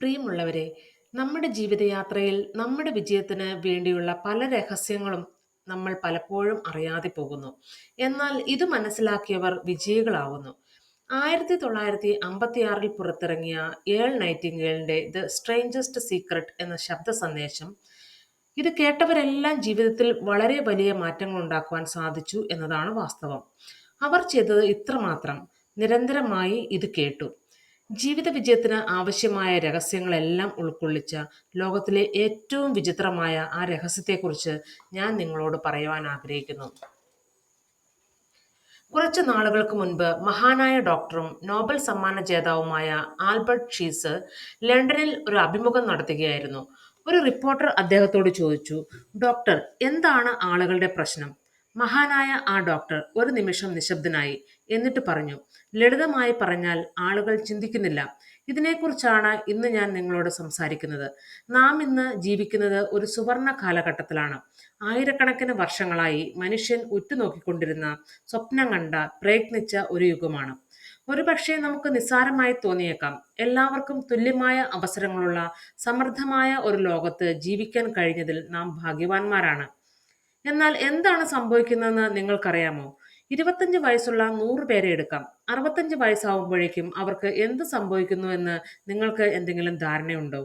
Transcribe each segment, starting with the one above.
പ്രിയമുള്ളവരെ, നമ്മുടെ ജീവിതയാത്രയിൽ നമ്മുടെ വിജയത്തിന് വേണ്ടിയുള്ള പല രഹസ്യങ്ങളും നമ്മൾ പലപ്പോഴും അറിയാതെ പോകുന്നു. എന്നാൽ ഇത് മനസ്സിലാക്കിയവർ വിജയികളാവുന്നു. 1956 പുറത്തിറങ്ങിയ ഏൾ നൈറ്റിംഗേലിന്റെ ദ സ്ട്രേഞ്ചസ്റ്റ് സീക്രട്ട് എന്ന ശബ്ദ സന്ദേശം ഇത് കേട്ടവരെല്ലാം ജീവിതത്തിൽ വളരെ വലിയ മാറ്റങ്ങൾ ഉണ്ടാക്കുവാൻ സാധിച്ചു എന്നതാണ് വാസ്തവം. അവർ ചെയ്തത് ഇത്രമാത്രം: നിരന്തരമായി ഇത് കേട്ടു. ജീവിത വിജയത്തിന് ആവശ്യമായ രഹസ്യങ്ങളെല്ലാം ഉൾക്കൊള്ളിച്ച ലോകത്തിലെ ഏറ്റവും വിചിത്രമായ ആ രഹസ്യത്തെക്കുറിച്ച് ഞാൻ നിങ്ങളോട് പറയുവാൻ ആഗ്രഹിക്കുന്നു. കുറച്ച് നാളുകൾക്ക് മുൻപ് മഹാനായ ഡോക്ടറും നോബൽ സമ്മാന ജേതാവുമായ ആൽബർട്ട് ഷീസ് ലണ്ടനിൽ ഒരു അഭിമുഖം നടത്തുകയായിരുന്നു. ഒരു റിപ്പോർട്ടർ അദ്ദേഹത്തോട് ചോദിച്ചു, ഡോക്ടർ, എന്താണ് ആളുകളുടെ പ്രശ്നം? മഹാനായ ആ ഡോക്ടർ ഒരു നിമിഷം നിശബ്ദനായി. എന്നിട്ട് പറഞ്ഞു, ലളിതമായി പറഞ്ഞാൽ ആളുകൾ ചിന്തിക്കുന്നില്ല. ഇതിനെക്കുറിച്ചാണ് ഇന്ന് ഞാൻ നിങ്ങളോട് സംസാരിക്കുന്നത്. നാം ഇന്ന് ജീവിക്കുന്നത് ഒരു സുവർണ കാലഘട്ടത്തിലാണ്. ആയിരക്കണക്കിന് വർഷങ്ങളായി മനുഷ്യൻ ഉറ്റുനോക്കിക്കൊണ്ടിരുന്ന, സ്വപ്നം കണ്ട, പ്രയത്നിച്ച ഒരു യുഗമാണ്. ഒരുപക്ഷെ നമുക്ക് നിസ്സാരമായി തോന്നിയേക്കാം, എല്ലാവർക്കും തുല്യമായ അവസരങ്ങളുള്ള സമൃദ്ധമായ ഒരു ലോകത്ത് ജീവിക്കാൻ കഴിഞ്ഞതിൽ നാം ഭാഗ്യവാന്മാരാണ്. എന്നാൽ എന്താണ് സംഭവിക്കുന്നതെന്ന് നിങ്ങൾക്കറിയാമോ? 25 വയസ്സുള്ള 100 പേരെ എടുക്കാം. 65 വയസ്സാവുമ്പോഴേക്കും അവർക്ക് എന്ത് സംഭവിക്കുന്നു എന്ന് നിങ്ങൾക്ക് എന്തെങ്കിലും ധാരണയുണ്ടോ?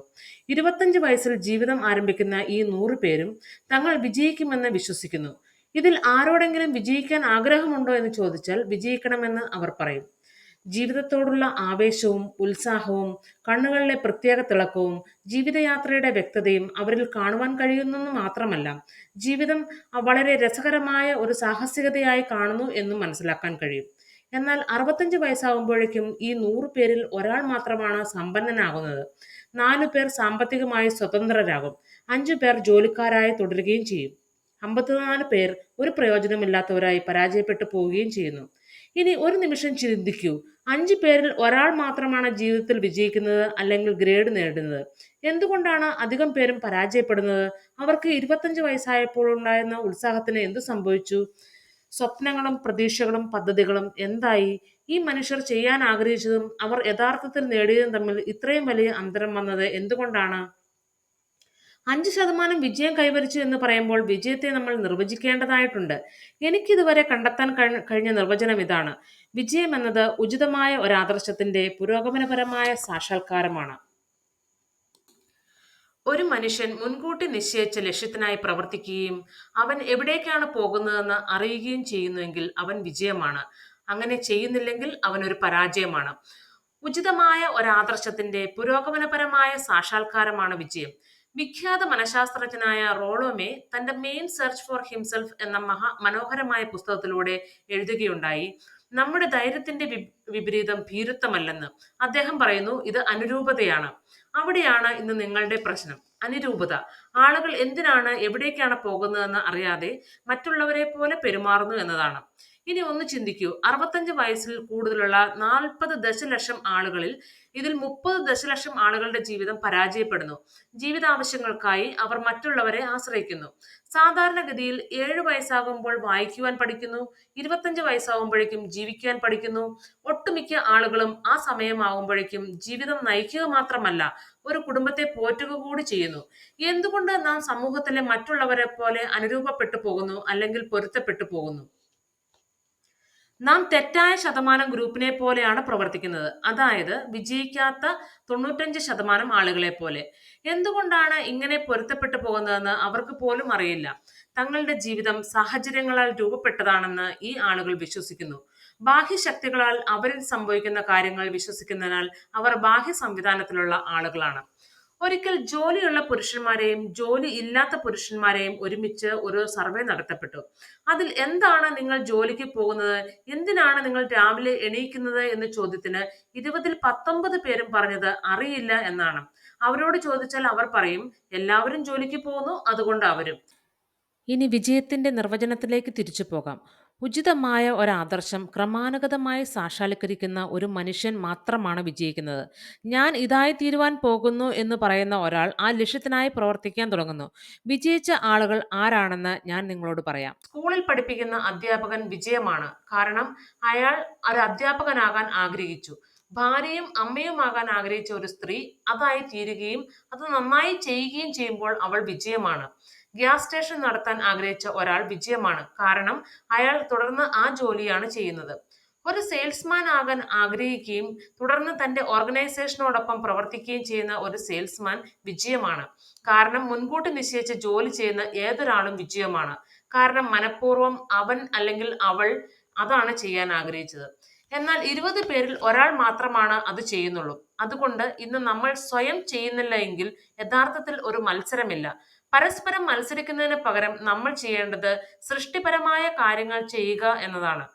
25 വയസ്സിൽ ജീവിതം ആരംഭിക്കുന്ന ഈ 100 പേരും തങ്ങൾ വിജയിക്കുമെന്ന് വിശ്വസിക്കുന്നു. ഇതിൽ ആരോടെങ്കിലും വിജയിക്കാൻ ആഗ്രഹമുണ്ടോ എന്ന് ചോദിച്ചാൽ വിജയിക്കണമെന്ന് അവർ പറയും. ജീവിതത്തോടുള്ള ആവേശവും ഉത്സാഹവും കണ്ണുകളിലെ പ്രത്യേക തിളക്കവും ജീവിതയാത്രയുടെ വ്യക്തതയും അവരിൽ കാണുവാൻ കഴിയുന്നെന്ന് മാത്രമല്ല, ജീവിതം വളരെ രസകരമായ ഒരു സാഹസികതയായി കാണുന്നു എന്നും മനസ്സിലാക്കാൻ കഴിയും. എന്നാൽ 65 വയസ്സാകുമ്പോഴേക്കും ഈ 100 പേരിൽ ഒരാൾ മാത്രമാണ് സമ്പന്നനാകുന്നത്. 4 പേർ സാമ്പത്തികമായി സ്വതന്ത്രരാകും. 5 പേർ ജോലിക്കാരായി തുടരുകയും ചെയ്യും. 54 പേർ ഒരു പ്രയോജനമില്ലാത്തവരായി പരാജയപ്പെട്ടു പോവുകയും ചെയ്യുന്നു. ഇനി ഒരു നിമിഷം ചിന്തിക്കൂ, 5 പേരിൽ ഒരാൾ മാത്രമാണ് ജീവിതത്തിൽ വിജയിക്കുന്നത് അല്ലെങ്കിൽ ഗ്രേഡ് നേടുന്നത്. എന്തുകൊണ്ടാണ് അധികം പേരും പരാജയപ്പെടുന്നത്? അവർക്ക് 25 വയസ്സായപ്പോൾ ഉണ്ടായിരുന്ന ഉത്സാഹത്തിന് എന്തു സംഭവിച്ചു? സ്വപ്നങ്ങളും പ്രതീക്ഷകളും പദ്ധതികളും എന്തായി? ഈ മനുഷ്യർ ചെയ്യാൻ ആഗ്രഹിച്ചതും അവർ യഥാർത്ഥത്തിൽ നേടിയതും തമ്മിൽ ഇത്രയും വലിയ അന്തരം വന്നത് എന്തുകൊണ്ടാണ്? 5% വിജയം കൈവരിച്ചു എന്ന് പറയുമ്പോൾ വിജയത്തെ നമ്മൾ നിർവചിക്കേണ്ടതായിട്ടുണ്ട്. എനിക്കിതുവരെ കണ്ടെത്താൻ കഴിഞ്ഞ നിർവചനം ഇതാണ്: വിജയം എന്നത് ഉചിതമായ ഒരാദർശത്തിന്റെ പുരോഗമനപരമായ സാക്ഷാത്കാരമാണ്. ഒരു മനുഷ്യൻ മുൻകൂട്ടി നിശ്ചയിച്ച ലക്ഷ്യത്തിനായി പ്രവർത്തിക്കുകയും അവൻ എവിടേക്കാണ് പോകുന്നതെന്ന് അറിയുകയും ചെയ്യുന്നുവെങ്കിൽ അവൻ വിജയമാണ്. അങ്ങനെ ചെയ്യുന്നില്ലെങ്കിൽ അവൻ ഒരു പരാജയമാണ്. ഉചിതമായ ഒരാദർശത്തിന്റെ പുരോഗമനപരമായ സാക്ഷാത്കാരമാണ് വിജയം. വിഖ്യാത മനഃശാസ്ത്രജ്ഞനായ റോളോമെ തന്റെ മെയിൻ സെർച്ച് ഫോർ ഹിംസെൽഫ് എന്ന മനോഹരമായ പുസ്തകത്തിലൂടെ എഴുതുകയുണ്ടായി, നമ്മുടെ ധൈര്യത്തിന്റെ വിപരീതം ഭീരുത്വമല്ലെന്ന്. അദ്ദേഹം പറയുന്നു, ഇത് അനുരൂപതയാണ്. അവിടെയാണ് ഇന്ന് നിങ്ങളുടെ പ്രശ്നം: അനുരൂപത. ആളുകൾ എന്തിനാണ്, എവിടേക്കാണ് പോകുന്നതെന്ന് അറിയാതെ മറ്റുള്ളവരെ പോലെ പെരുമാറുന്നു എന്നതാണ്. ഇനി ഒന്ന് ചിന്തിക്കൂ, 65 വയസ്സിൽ കൂടുതലുള്ള 40 ദശലക്ഷം ആളുകളിൽ ഇതിൽ 30 ദശലക്ഷം ആളുകളുടെ ജീവിതം പരാജയപ്പെടുന്നു. ജീവിതാവശ്യങ്ങൾക്കായി അവർ മറ്റുള്ളവരെ ആശ്രയിക്കുന്നു. സാധാരണഗതിയിൽ 7 വയസ്സാകുമ്പോൾ വായിക്കുവാൻ പഠിക്കുന്നു, 25 വയസ്സാകുമ്പോഴേക്കും ജീവിക്കാൻ പഠിക്കുന്നു. ഒട്ടുമിക്ക ആളുകളും ആ സമയമാകുമ്പോഴേക്കും ജീവിതം നയിക്കുക മാത്രമല്ല, ഒരു കുടുംബത്തെ പോറ്റുക കൂടി ചെയ്യുന്നു. എന്തുകൊണ്ട് നാം സമൂഹത്തിലെ മറ്റുള്ളവരെ പോലെ അനുരൂപപ്പെട്ടു പോകുന്നു അല്ലെങ്കിൽ പൊരുത്തപ്പെട്ടു പോകുന്നു? നാം തെറ്റായ ശതമാനം ഗ്രൂപ്പിനെ പോലെയാണ് പ്രവർത്തിക്കുന്നത്, അതായത് വിജയിക്കാത്ത 95% ആളുകളെ പോലെ. എന്തുകൊണ്ടാണ് ഇങ്ങനെ പൊരുത്തപ്പെട്ടു പോകുന്നതെന്ന് അവർക്ക് പോലും അറിയില്ല. തങ്ങളുടെ ജീവിതം സാഹചര്യങ്ങളാൽ രൂപപ്പെട്ടതാണെന്ന് ഈ ആളുകൾ വിശ്വസിക്കുന്നു. ബാഹ്യശക്തികളാൽ അവരിൽ സംഭവിക്കുന്ന കാര്യങ്ങൾ വിശ്വസിക്കുന്നതിനാൽ അവർ ബാഹ്യ സംവിധാനത്തിലുള്ള ആളുകളാണ്. ഒരിക്കൽ ജോലിയുള്ള പുരുഷന്മാരെയും ജോലി ഇല്ലാത്ത പുരുഷന്മാരെയും ഒരുമിച്ച് ഒരു സർവേ നടത്തപ്പെട്ടു. അതിൽ എന്താണ് നിങ്ങൾ ജോലിക്ക് പോകുന്നത്, എന്തിനാണ് നിങ്ങൾ രാവിലെ എണീക്കുന്നത് എന്ന ചോദ്യത്തിന് 20-19 പേരും പറഞ്ഞത് അറിയില്ല എന്നാണ്. അവരോട് ചോദിച്ചാൽ അവർ പറയും, എല്ലാവരും ജോലിക്ക് പോകുന്നു, അതുകൊണ്ട് അവരും. ഇനി വിജയത്തിന്റെ നിർവചനത്തിലേക്ക് തിരിച്ചു പോകാം. ഉചിതമായ ഒരാദർശം ക്രമാനുഗതമായി സാക്ഷാത്കരിക്കുന്ന ഒരു മനുഷ്യൻ മാത്രമാണ് വിജയിക്കുന്നത്. ഞാൻ ഇതായി തീരുവാൻ പോകുന്നു എന്ന് പറയുന്ന ഒരാൾ ആ ലക്ഷ്യത്തിനായി പ്രവർത്തിക്കാൻ തുടങ്ങുന്നു. വിജയിച്ച ആളുകൾ ആരാണെന്ന് ഞാൻ നിങ്ങളോട് പറയാം. സ്കൂളിൽ പഠിപ്പിക്കുന്ന അധ്യാപകൻ വിജയമാണ്, കാരണം അയാൾ ഒരു അധ്യാപകനാകാൻ ആഗ്രഹിച്ചു. ഭാര്യയും അമ്മയുമാകാൻ ആഗ്രഹിച്ച ഒരു സ്ത്രീ അതായി തീരുകയും അത് നന്നായി ചെയ്യുകയും ചെയ്യുമ്പോൾ അവൾ വിജയമാണ്. ഗ്യാസ് സ്റ്റേഷൻ നടത്താൻ ആഗ്രഹിച്ച ഒരാൾ വിജയമാണ്, കാരണം അയാൾ തുടർന്ന് ആ ജോലിയാണ് ചെയ്യുന്നത്. ഒരു സെയിൽസ്മാൻ ആകാൻ ആഗ്രഹിക്കുകയും തുടർന്ന് തന്റെ ഓർഗനൈസേഷനോടൊപ്പം പ്രവർത്തിക്കുകയും ചെയ്യുന്ന ഒരു സെയിൽസ്മാൻ വിജയമാണ്, കാരണം മുൻകൂട്ടി നിശ്ചയിച്ച ജോലി ചെയ്യുന്ന ഏതൊരാളും വിജയമാണ്, കാരണം മനഃപൂർവ്വം അവൻ അല്ലെങ്കിൽ അവൾ അതാണ് ചെയ്യാൻ ആഗ്രഹിച്ചത്. എന്നാൽ 20 പേരിൽ ഒരാൾ മാത്രമാണ് അത് ചെയ്യുന്നുള്ളൂ. അതുകൊണ്ട് ഇന്ന് നമ്മൾ സ്വയം ചെയ്യുന്നില്ല എങ്കിൽ യഥാർത്ഥത്തിൽ ഒരു മത്സരമില്ല. പരസ്പരം മത്സരിക്കുന്നതിന് പകരം നമ്മൾ ചെയ്യേണ്ടത് സൃഷ്ടിപരമായ കാര്യങ്ങൾ ചെയ്യുക എന്നതാണ്.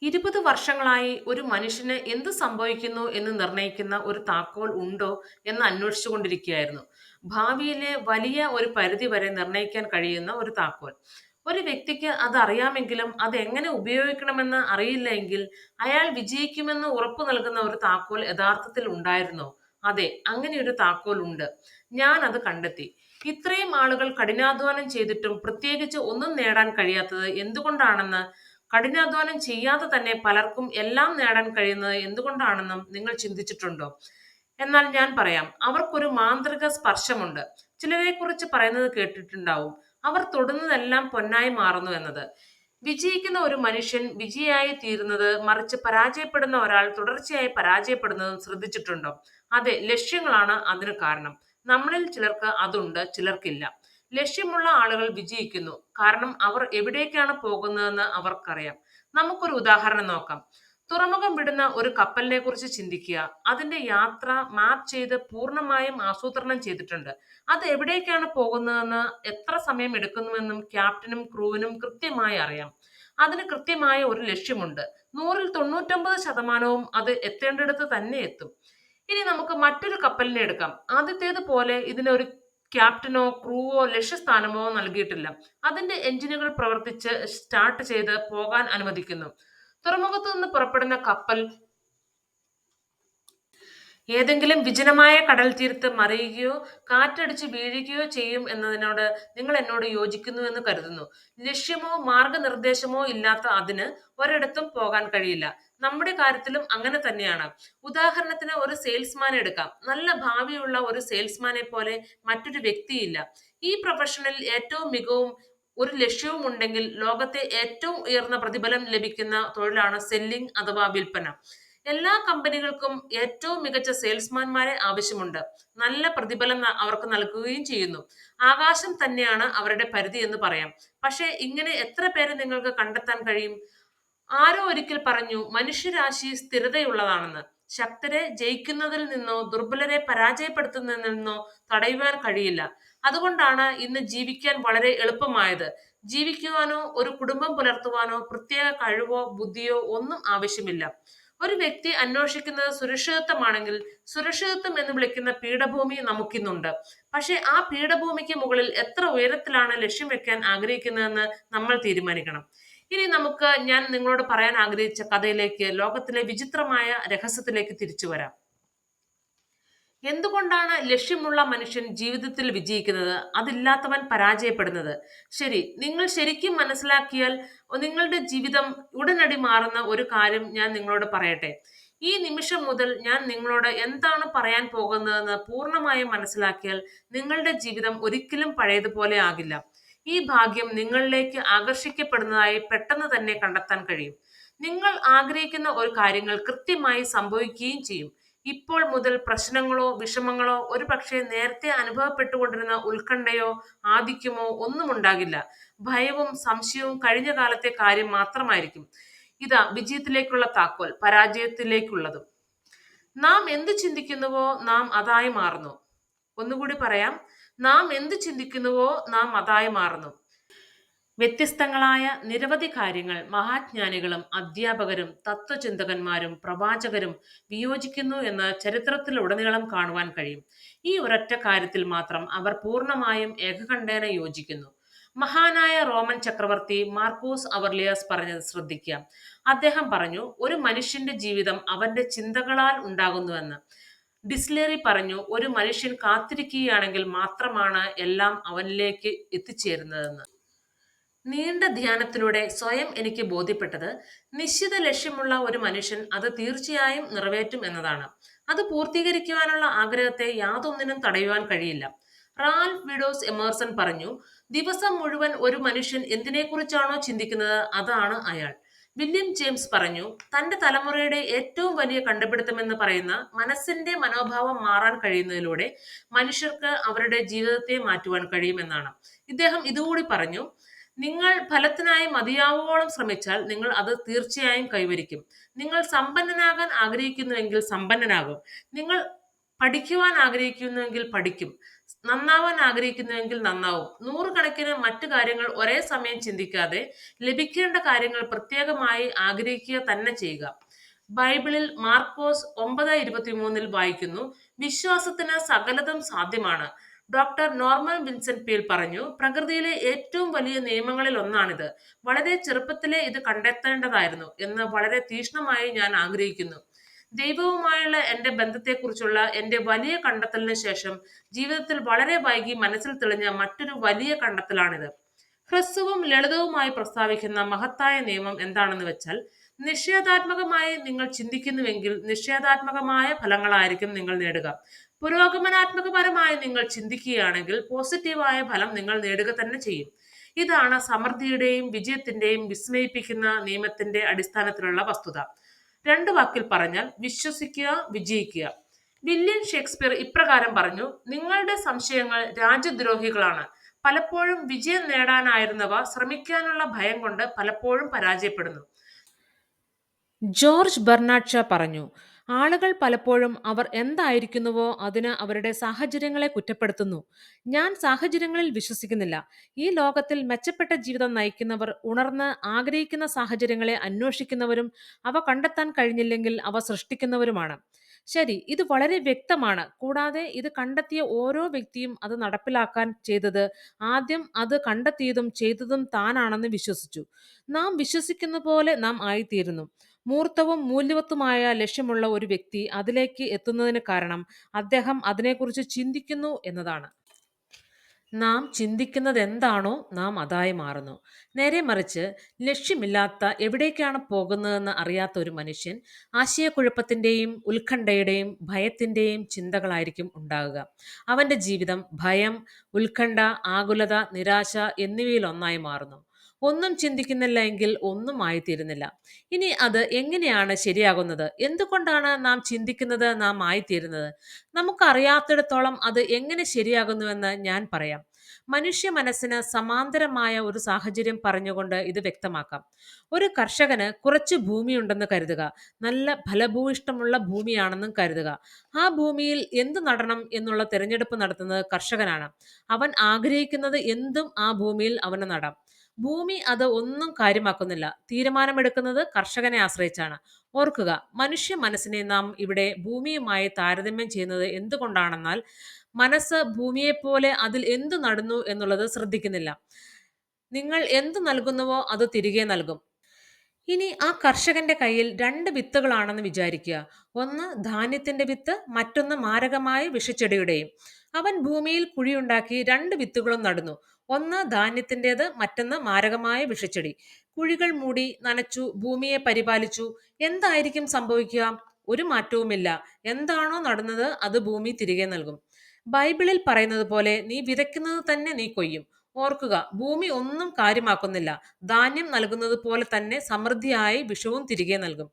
20 വർഷങ്ങളായി ഒരു മനുഷ്യന് എന്ത് സംഭവിക്കുന്നു എന്ന് നിർണ്ണയിക്കുന്ന ഒരു താക്കോൽ ഉണ്ടോ എന്ന് അന്വേഷിച്ചുകൊണ്ടിരിക്കുകയായിരുന്നു. ഭാവിയിലെ വലിയ ഒരു പരിധി വരെ നിർണ്ണയിക്കാൻ കഴിയുന്ന ഒരു താക്കോൽ. ഒരു വ്യക്തിക്ക് അത് അറിയാമെങ്കിലും അത് എങ്ങനെ ഉപയോഗിക്കണമെന്ന് അറിയില്ല എങ്കിൽ അയാൾ വിജയിക്കുമെന്ന് ഉറപ്പു നൽകുന്ന ഒരു താക്കോൽ യഥാർത്ഥത്തിൽ ഉണ്ടായിരുന്നോ? അതെ, അങ്ങനെ ഒരു താക്കോൽ ഉണ്ട്. ഞാൻ അത് കണ്ടെത്തി. ഇത്രയും ആളുകൾ കഠിനാധ്വാനം ചെയ്തിട്ടും പ്രത്യേകിച്ച് ഒന്നും നേടാൻ കഴിയാത്തത് എന്തുകൊണ്ടാണെന്ന്, കഠിനാധ്വാനം ചെയ്യാതെ തന്നെ പലർക്കും എല്ലാം നേടാൻ കഴിയുന്നത് എന്തുകൊണ്ടാണെന്നും നിങ്ങൾ ചിന്തിച്ചിട്ടുണ്ടോ? എന്നാൽ ഞാൻ പറയാം, അവർക്കൊരു മാന്ത്രിക സ്പർശമുണ്ട്. ചിലരെ കുറിച്ച് പറയുന്നത് കേട്ടിട്ടുണ്ടാവും, അവർ തൊടുന്നതെല്ലാം പൊന്നായി മാറുന്നു എന്നത്. വിജയിക്കുന്ന ഒരു മനുഷ്യൻ വിജയിയായി തീരുന്നത് മറിച്ച് പരാജയപ്പെടുന്ന ഒരാൾ തുടർച്ചയായി പരാജയപ്പെടുന്നതും ശ്രദ്ധിച്ചിട്ടുണ്ടോ? അതെ, ലക്ഷ്യങ്ങളാണ് അതിന് കാരണം. നമ്മളിൽ ചിലർക്ക് അതുണ്ട്, ചിലർക്കില്ല. ലക്ഷ്യമുള്ള ആളുകൾ വിജയിക്കുന്നു, കാരണം അവർ എവിടേക്കാണ് പോകുന്നതെന്ന് അവർക്കറിയാം. നമുക്കൊരു ഉദാഹരണം നോക്കാം. തുറമുഖം വിടുന്ന ഒരു കപ്പലിനെ കുറിച്ച് ചിന്തിക്കുക. അതിന്റെ യാത്ര മാപ്പ് ചെയ്ത് പൂർണ്ണമായും ആസൂത്രണം ചെയ്തിട്ടുണ്ട്. അത് എവിടേക്കാണ് പോകുന്നതെന്ന്, എത്ര സമയം എടുക്കുന്നുവെന്നും ക്യാപ്റ്റനും ക്രൂവിനും കൃത്യമായി അറിയാം. അതിന് കൃത്യമായ ഒരു ലക്ഷ്യമുണ്ട്. 100-ൽ 99% അത് എത്തേണ്ടിടത്ത് തന്നെ എത്തും. ഇനി നമുക്ക് മറ്റൊരു കപ്പലിനെ എടുക്കാം. ആദ്യത്തേത് പോലെ ഇതിനൊരു ക്യാപ്റ്റനോ ക്രൂവോ ലക്ഷ്യസ്ഥാനമോ നൽകിയിട്ടില്ല. അതിന്റെ എഞ്ചിനുകൾ പ്രവർത്തിച്ച് സ്റ്റാർട്ട് ചെയ്ത് പോകാൻ അനുവദിക്കുന്നു. തുറമുഖത്തു നിന്ന് പുറപ്പെടുന്ന കപ്പൽ ഏതെങ്കിലും വിജനമായ കടൽ തീരത്ത് മറിയുകയോ കാറ്റടിച്ച് വീഴുകയോ ചെയ്യും എന്നതിനോട് നിങ്ങൾ എന്നോട് യോജിക്കുന്നു എന്ന് കരുതുന്നു. ലക്ഷ്യമോ മാർഗനിർദ്ദേശമോ ഇല്ലാത്ത അതിന് ഒരിടത്തും പോകാൻ കഴിയില്ല. നമ്മുടെ കാര്യത്തിലും അങ്ങനെ തന്നെയാണ്. ഉദാഹരണത്തിന് ഒരു സെയിൽസ്മാനെ എടുക്കാം. നല്ല ഭാവിയുള്ള ഒരു സെയിൽസ്മാനെ പോലെ മറ്റൊരു വ്യക്തിയില്ല. ഈ പ്രൊഫഷനിൽ ഏറ്റവും മികവും ഒരു ലക്ഷ്യവും ഉണ്ടെങ്കിൽ ലോകത്തെ ഏറ്റവും ഉയർന്ന പ്രതിഫലം ലഭിക്കുന്ന തൊഴിലാണ് സെല്ലിംഗ് അഥവാ വിൽപ്പന. എല്ലാ കമ്പനികൾക്കും ഏറ്റവും മികച്ച സെയിൽസ്മാൻമാരെ ആവശ്യമുണ്ട്. നല്ല പ്രതിഫലം അവർക്ക് നൽകുകയും ചെയ്യുന്നു. ആകാശം തന്നെയാണ് അവരുടെ പരിധി എന്ന് പറയാം. പക്ഷേ ഇങ്ങനെ എത്ര പേരെ നിങ്ങൾക്ക് കണ്ടെത്താൻ കഴിയും? ആരോ ഒരിക്കൽ പറഞ്ഞു, മനുഷ്യരാശി സ്ഥിരതയുള്ളതാണെന്ന്. ശക്തരെ ജയിക്കുന്നതിൽ നിന്നോ ദുർബലരെ പരാജയപ്പെടുത്തുന്നതിൽ നിന്നോ തടയുവാൻ കഴിയില്ല. അതുകൊണ്ടാണ് ഇന്ന് ജീവിക്കാൻ വളരെ എളുപ്പമായത്. ജീവിക്കുവാനോ ഒരു കുടുംബം പുലർത്തുവാനോ പ്രത്യേക കഴിവോ ബുദ്ധിയോ ഒന്നും ആവശ്യമില്ല. ഒരു വ്യക്തി അന്വേഷിക്കുന്നത് സുരക്ഷിതത്വമാണെങ്കിൽ സുരക്ഷിതത്വം എന്ന് വിളിക്കുന്ന പീഠഭൂമി നമുക്കിന്നുണ്ട്. പക്ഷെ ആ പീഠഭൂമിക്ക് മുകളിൽ എത്ര ഉയരത്തിലാണ് ലക്ഷ്യം വെക്കാൻ ആഗ്രഹിക്കുന്നതെന്ന് നമ്മൾ തീരുമാനിക്കണം. ഇനി നമുക്ക് ഞാൻ നിങ്ങളോട് പറയാൻ ആഗ്രഹിച്ച കഥയിലേക്ക്, ലോകത്തിലെ വിചിത്രമായ രഹസ്യത്തിലേക്ക് തിരിച്ചു വരാം. എന്തുകൊണ്ടാണ് ലക്ഷ്യമുള്ള മനുഷ്യൻ ജീവിതത്തിൽ വിജയിക്കുന്നത്, അതില്ലാത്തവൻ പരാജയപ്പെടുന്നത്? ശരി, നിങ്ങൾ ശരിക്കും മനസ്സിലാക്കിയാൽ നിങ്ങളുടെ ജീവിതം ഉടനടി മാറുന്ന ഒരു കാര്യം ഞാൻ നിങ്ങളോട് പറയട്ടെ. ഈ നിമിഷം മുതൽ ഞാൻ നിങ്ങളോട് എന്താണ് പറയാൻ പോകുന്നതെന്ന് പൂർണ്ണമായും മനസ്സിലാക്കിയാൽ നിങ്ങളുടെ ജീവിതം ഒരിക്കലും പഴയതുപോലെ ആകില്ല. ഈ ഭാഗ്യം നിങ്ങളിലേക്ക് ആകർഷിക്കപ്പെടുന്നതായി പെട്ടെന്ന് തന്നെ കണ്ടെത്താൻ കഴിയും. നിങ്ങൾ ആഗ്രഹിക്കുന്ന ഒരു കാര്യങ്ങൾ കൃത്യമായി സംഭവിക്കുകയും ചെയ്യും. ഇപ്പോൾ മുതൽ പ്രശ്നങ്ങളോ വിഷമങ്ങളോ ഒരു പക്ഷേ നേരത്തെ അനുഭവപ്പെട്ടുകൊണ്ടിരുന്ന ഉത്കണ്ഠയോ ആധിക്യമോ ഒന്നും ഉണ്ടാകില്ല. ഭയവും സംശയവും കഴിഞ്ഞ കാലത്തെ കാര്യം മാത്രമായിരിക്കും. ഇതാ വിജയത്തിലേക്കുള്ള താക്കോൽ, പരാജയത്തിലേക്കുള്ളതും. നാം എന്ത് ചിന്തിക്കുന്നുവോ നാം അതായി മാറുന്നു. ഒന്നുകൂടി പറയാം, നാം എന്ത് ചിന്തിക്കുന്നുവോ നാം അതായി മാറുന്നു. വ്യത്യസ്തങ്ങളായ നിരവധി കാര്യങ്ങൾ മഹാജ്ഞാനികളും അധ്യാപകരും തത്വചിന്തകന്മാരും പ്രവാചകരും വിയോജിക്കുന്നു എന്ന് ചരിത്രത്തിലുടനീളം കാണുവാൻ കഴിയും. ഈ ഒരൊറ്റ കാര്യത്തിൽ മാത്രം അവർ പൂർണ്ണമായും ഏകകണ്ഠേന യോജിക്കുന്നു. മഹാനായ റോമൻ ചക്രവർത്തി മാർക്കൂസ് അവർലിയസ് പറഞ്ഞത് ശ്രദ്ധിക്കുക. അദ്ദേഹം പറഞ്ഞു, ഒരു മനുഷ്യന്റെ ജീവിതം അവന്റെ ചിന്തകളാൽ ഉണ്ടാകുന്നുവെന്ന്. ഡിസ്ലേറി പറഞ്ഞു, ഒരു മനുഷ്യൻ കാത്തിരിക്കുകയാണെങ്കിൽ മാത്രമാണ് എല്ലാം അവനിലേക്ക് എത്തിച്ചേരുന്നതെന്ന്. നീണ്ട ധ്യാനത്തിലൂടെ സ്വയം എനിക്ക് ബോധ്യപ്പെട്ടത് നിശ്ചിത ലക്ഷ്യമുള്ള ഒരു മനുഷ്യൻ അത് തീർച്ചയായും നിറവേറ്റും എന്നതാണ്. അത് പൂർത്തീകരിക്കുവാനുള്ള ആഗ്രഹത്തെ യാതൊന്നിനും തടയുവാൻ കഴിയില്ല. റാൽഫ് വിഡോസ് എമേഴ്സൺ പറഞ്ഞു, ദിവസം മുഴുവൻ ഒരു മനുഷ്യൻ എന്തിനെക്കുറിച്ചാണോ ചിന്തിക്കുന്നത് അതാണ് അയാൾ. വില്യം ജെയിംസ് പറഞ്ഞു, തന്റെ തലമുറയുടെ ഏറ്റവും വലിയ കണ്ടുപിടുത്തമെന്ന് പറയുന്ന മനസ്സിന്റെ മനോഭാവം മാറാൻ കഴിയുന്നതിലൂടെ മനുഷ്യർക്ക് അവരുടെ ജീവിതത്തെ മാറ്റുവാൻ കഴിയുമെന്നാണ്. ഇദ്ദേഹം ഇതുകൂടി പറഞ്ഞു, നിങ്ങൾ ഫലത്തിനായി മതിയാവോളം ശ്രമിച്ചാൽ നിങ്ങൾ അത് തീർച്ചയായും കൈവരിക്കും. നിങ്ങൾ സമ്പന്നനാകാൻ ആഗ്രഹിക്കുന്നുവെങ്കിൽ സമ്പന്നനാകും. നിങ്ങൾ പഠിക്കുവാൻ ആഗ്രഹിക്കുന്നുവെങ്കിൽ പഠിക്കും. നന്നാവാൻ ആഗ്രഹിക്കുന്നുവെങ്കിൽ നന്നാവും. നൂറുകണക്കിന് മറ്റു കാര്യങ്ങൾ ഒരേ സമയം ചിന്തിക്കാതെ ലഭിക്കേണ്ട കാര്യങ്ങൾ പ്രത്യേകമായി ആഗ്രഹിക്കുക തന്നെ ചെയ്യുക. ബൈബിളിൽ മാർക്കോസ് 9:23 വായിക്കുന്നു, വിശ്വാസത്തിന് സകലതും സാധ്യമാണ്. ഡോക്ടർ നോർമൻ വിൻസെന്റ് പീൽ പറഞ്ഞു, പ്രകൃതിയിലെ ഏറ്റവും വലിയ നിയമങ്ങളിൽ ഒന്നാണിത്. വളരെ ചെറുപ്പത്തിലേ ഇത് കണ്ടെത്തേണ്ടതായിരുന്നു എന്ന് വളരെ തീക്ഷ്ണമായി ഞാൻ ആഗ്രഹിക്കുന്നു. ദൈവവുമായുള്ള എൻ്റെ ബന്ധത്തെക്കുറിച്ചുള്ള എൻ്റെ വലിയ കണ്ടെത്തലിന് ശേഷം ജീവിതത്തിൽ വളരെ വൈകി മനസ്സിൽ തെളിഞ്ഞ മറ്റൊരു വലിയ കണ്ടെത്തലാണിത്. ഹ്രസ്വവും ലളിതവുമായി പ്രസ്താവിക്കുന്ന മഹത്തായ നിയമം എന്താണെന്ന് വെച്ചാൽ, നിഷേധാത്മകമായി നിങ്ങൾ ചിന്തിക്കുന്നുവെങ്കിൽ നിഷേധാത്മകമായ ഫലങ്ങളായിരിക്കും നിങ്ങൾ നേടുക. പുരോഗമനാത്മകപരമായി നിങ്ങൾ ചിന്തിക്കുകയാണെങ്കിൽ പോസിറ്റീവായ ഫലം നിങ്ങൾ നേടുക തന്നെ ചെയ്യും. ഇതാണ് സമൃദ്ധിയുടെയും വിജയത്തിന്റെയും വിസ്മയിപ്പിക്കുന്ന നിയമത്തിന്റെ അടിസ്ഥാനത്തിലുള്ള വസ്തുത. രണ്ടു വാക്കിൽ പറഞ്ഞാൽ വിശ്വസിക്കുക, വിജയിക്കുക. വില്യം ഷേക്സ്പിയർ ഇപ്രകാരം പറഞ്ഞു, നിങ്ങളുടെ സംശയങ്ങൾ രാജ്യദ്രോഹികളാണ്. പലപ്പോഴും വിജയം നേടാനായിരുന്നവ ശ്രമിക്കാനുള്ള ഭയം കൊണ്ട് പലപ്പോഴും പരാജയപ്പെടുന്നു. ജോർജ് ബെർണാഡ് ഷാ പറഞ്ഞു, ആളുകൾ പലപ്പോഴും അവർ എന്തായിരിക്കുന്നുവോ അതിന് അവരുടെ സാഹചര്യങ്ങളെ കുറ്റപ്പെടുത്തുന്നു. ഞാൻ സാഹചര്യങ്ങളിൽ വിശ്വസിക്കുന്നില്ല. ഈ ലോകത്തിൽ മെച്ചപ്പെട്ട ജീവിതം നയിക്കുന്നവർ ഉണർന്ന് ആഗ്രഹിക്കുന്ന സാഹചര്യങ്ങളെ അന്വേഷിക്കുന്നവരും അവ കണ്ടെത്താൻ കഴിഞ്ഞില്ലെങ്കിൽ അവ സൃഷ്ടിക്കുന്നവരുമാണ്. ശരി, ഇത് വളരെ വ്യക്തമാണ്. കൂടാതെ ഇത് കണ്ടെത്തിയ ഓരോ വ്യക്തിയും അത് നടപ്പിലാക്കാൻ ചെയ്തത് ആദ്യം അത് കണ്ടെത്തിയതും ചെയ്തതും താനാണെന്ന് വിശ്വസിച്ചു. നാം വിശ്വസിക്കുന്ന പോലെ നാം ആയിത്തീരുന്നു. മൂർത്തവും മൂല്യവത്തുമായ ലക്ഷ്യമുള്ള ഒരു വ്യക്തി അതിലേക്ക് എത്തുന്നതിന് കാരണം അദ്ദേഹം അതിനെക്കുറിച്ച് ചിന്തിക്കുന്നു എന്നതാണ്. നാം ചിന്തിക്കുന്നത് എന്താണോ നാം അതായി മാറുന്നു. നേരെ മറിച്ച് ലക്ഷ്യമില്ലാത്ത, എവിടേക്കാണ് പോകുന്നതെന്ന് അറിയാത്ത ഒരു മനുഷ്യൻ ആശയക്കുഴപ്പത്തിന്റെയും ഉത്കണ്ഠയുടെയും ഭയത്തിന്റെയും ചിന്തകളായിരിക്കും ഉണ്ടാകുക. അവന്റെ ജീവിതം ഭയം, ഉത്കണ്ഠ, ആകുലത, നിരാശ എന്നിവയിൽ ഒന്നായി മാറുന്നു. ഒന്നും ചിന്തിക്കുന്നില്ല എങ്കിൽ ഒന്നും ആയിത്തീരുന്നില്ല. ഇനി അത് എങ്ങനെയാണ് ശരിയാകുന്നത്? എന്തുകൊണ്ടാണ് നാം ചിന്തിക്കുന്നത് നാം ആയിത്തീരുന്നത്? നമുക്കറിയാത്തിടത്തോളം അത് എങ്ങനെ ശരിയാകുന്നുവെന്ന് ഞാൻ പറയാം. മനുഷ്യ മനസ്സിന് സമാന്തരമായ ഒരു സാഹചര്യം പറഞ്ഞുകൊണ്ട് ഇത് വ്യക്തമാക്കാം. ഒരു കർഷകന് കുറച്ച് ഭൂമിയുണ്ടെന്ന് കരുതുക. നല്ല ഫലഭൂയിഷ്ടമുള്ള ഭൂമിയാണെന്നും കരുതുക. ആ ഭൂമിയിൽ എന്ത് നടണം എന്നുള്ള തിരഞ്ഞെടുപ്പ് നടത്തുന്നത് കർഷകനാണ്. അവൻ ആഗ്രഹിക്കുന്നത് എന്തും ആ ഭൂമിയിൽ അവന് നടാം. ഭൂമി അത് ഒന്നും കാര്യമാക്കുന്നില്ല. തീരുമാനമെടുക്കുന്നത് കർഷകനെ ആശ്രയിച്ചാണ്. ഓർക്കുക, മനുഷ്യ മനസ്സിനെ നാം ഇവിടെ ഭൂമിയുമായി താരതമ്യം ചെയ്യുന്നത് എന്തുകൊണ്ടാണെന്നാൽ, മനസ്സ് ഭൂമിയെപ്പോലെ അതിൽ എന്തു നടുന്നു എന്നുള്ളത് ശ്രദ്ധിക്കുന്നില്ല. നിങ്ങൾ എന്ത് നൽകുന്നുവോ അത് തിരികെ നൽകും. ഇനി ആ കർഷകന്റെ കയ്യിൽ രണ്ട് വിത്തുകളാണെന്ന് വിചാരിക്കുക. ഒന്ന് ധാന്യത്തിന്റെ വിത്ത്, മറ്റൊന്ന് മാരകമായ വിഷച്ചെടിയുടെയും. അവൻ ഭൂമിയിൽ കുഴിയുണ്ടാക്കി രണ്ട് വിത്തുകളും നടുന്നു. ഒന്ന് ധാന്യത്തിൻ്റെത്, മറ്റൊന്ന് മാരകമായ വിഷച്ചെടി. കുഴികൾ മൂടി, നനച്ചു, ഭൂമിയെ പരിപാലിച്ചു. എന്തായിരിക്കും സംഭവിക്കുക? ഒരു മാറ്റവുമില്ല. എന്താണോ നടുന്നത് അത് ഭൂമി തിരികെ നൽകും. ബൈബിളിൽ പറയുന്നത് പോലെ നീ വിതയ്ക്കുന്നത് തന്നെ നീ കൊയ്യും. ഓർക്കുക, ഭൂമി ഒന്നും കാര്യമാക്കുന്നില്ല. ധാന്യം നൽകുന്നത് പോലെ തന്നെ സമൃദ്ധിയായി വിഷവും തിരികെ നൽകും.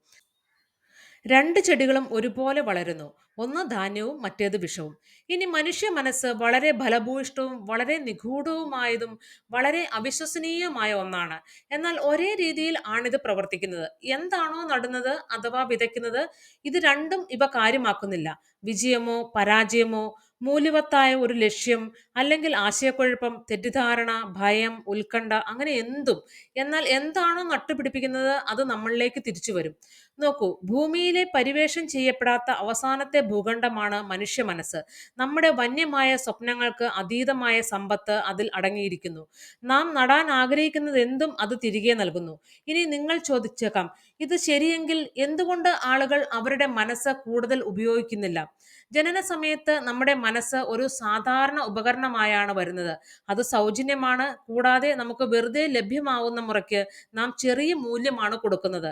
രണ്ട് ചെടികളും ഒരുപോലെ വളരുന്നു. ഒന്ന് ധാന്യവും മറ്റേത് വിഷവും. ഇനി മനുഷ്യ മനസ്സ് വളരെ ഫലഭൂയിഷ്ടവും വളരെ നിഗൂഢവുമായതും വളരെ അവിശ്വസനീയമായ ഒന്നാണ്. എന്നാൽ ഒരേ രീതിയിൽ ആണിത് പ്രവർത്തിക്കുന്നത്. എന്താണോ നടുന്നത് അഥവാ വിതയ്ക്കുന്നത്, ഇത് രണ്ടും ഇവ കാര്യമാക്കുന്നില്ല. വിജയമോ പരാജയമോ, മൂല്യവത്തായ ഒരു ലക്ഷ്യം, അല്ലെങ്കിൽ ആശയക്കുഴപ്പം, തെറ്റിദ്ധാരണ, ഭയം, ഉത്കണ്ഠ, അങ്ങനെ എന്തും. എന്നാൽ എന്താണോ നട്ടുപിടിപ്പിക്കുന്നത് അത് നമ്മളിലേക്ക് തിരിച്ചു വരും. നോക്കൂ, ഭൂമിയിലെ പരിവേഷം ചെയ്യപ്പെടാത്ത അവസാനത്തെ ഭൂഖണ്ഡമാണ് മനുഷ്യ മനസ്സ്. നമ്മുടെ വന്യമായ സ്വപ്നങ്ങൾക്ക് അതീതമായ സമ്പത്ത് അതിൽ അടങ്ങിയിരിക്കുന്നു. നാം നടാൻ ആഗ്രഹിക്കുന്നത് എന്തും അത് തിരികെ നൽകുന്നു. ഇനി നിങ്ങൾ ചോദിച്ചേക്കാം, ഇത് ശരിയെങ്കിൽ എന്തുകൊണ്ട് ആളുകൾ അവരുടെ മനസ്സ് കൂടുതൽ ഉപയോഗിക്കുന്നില്ല? ജനന സമയത്ത് നമ്മുടെ മനസ്സ് ഒരു സാധാരണ ഉപകരണമായാണ് വരുന്നത്. അത് സൗജന്യമാണ്. കൂടാതെ നമുക്ക് വെറുതെ ലഭ്യമാവുന്ന മുറയ്ക്ക് നാം ചെറിയ മൂല്യമാണ് കൊടുക്കുന്നത്.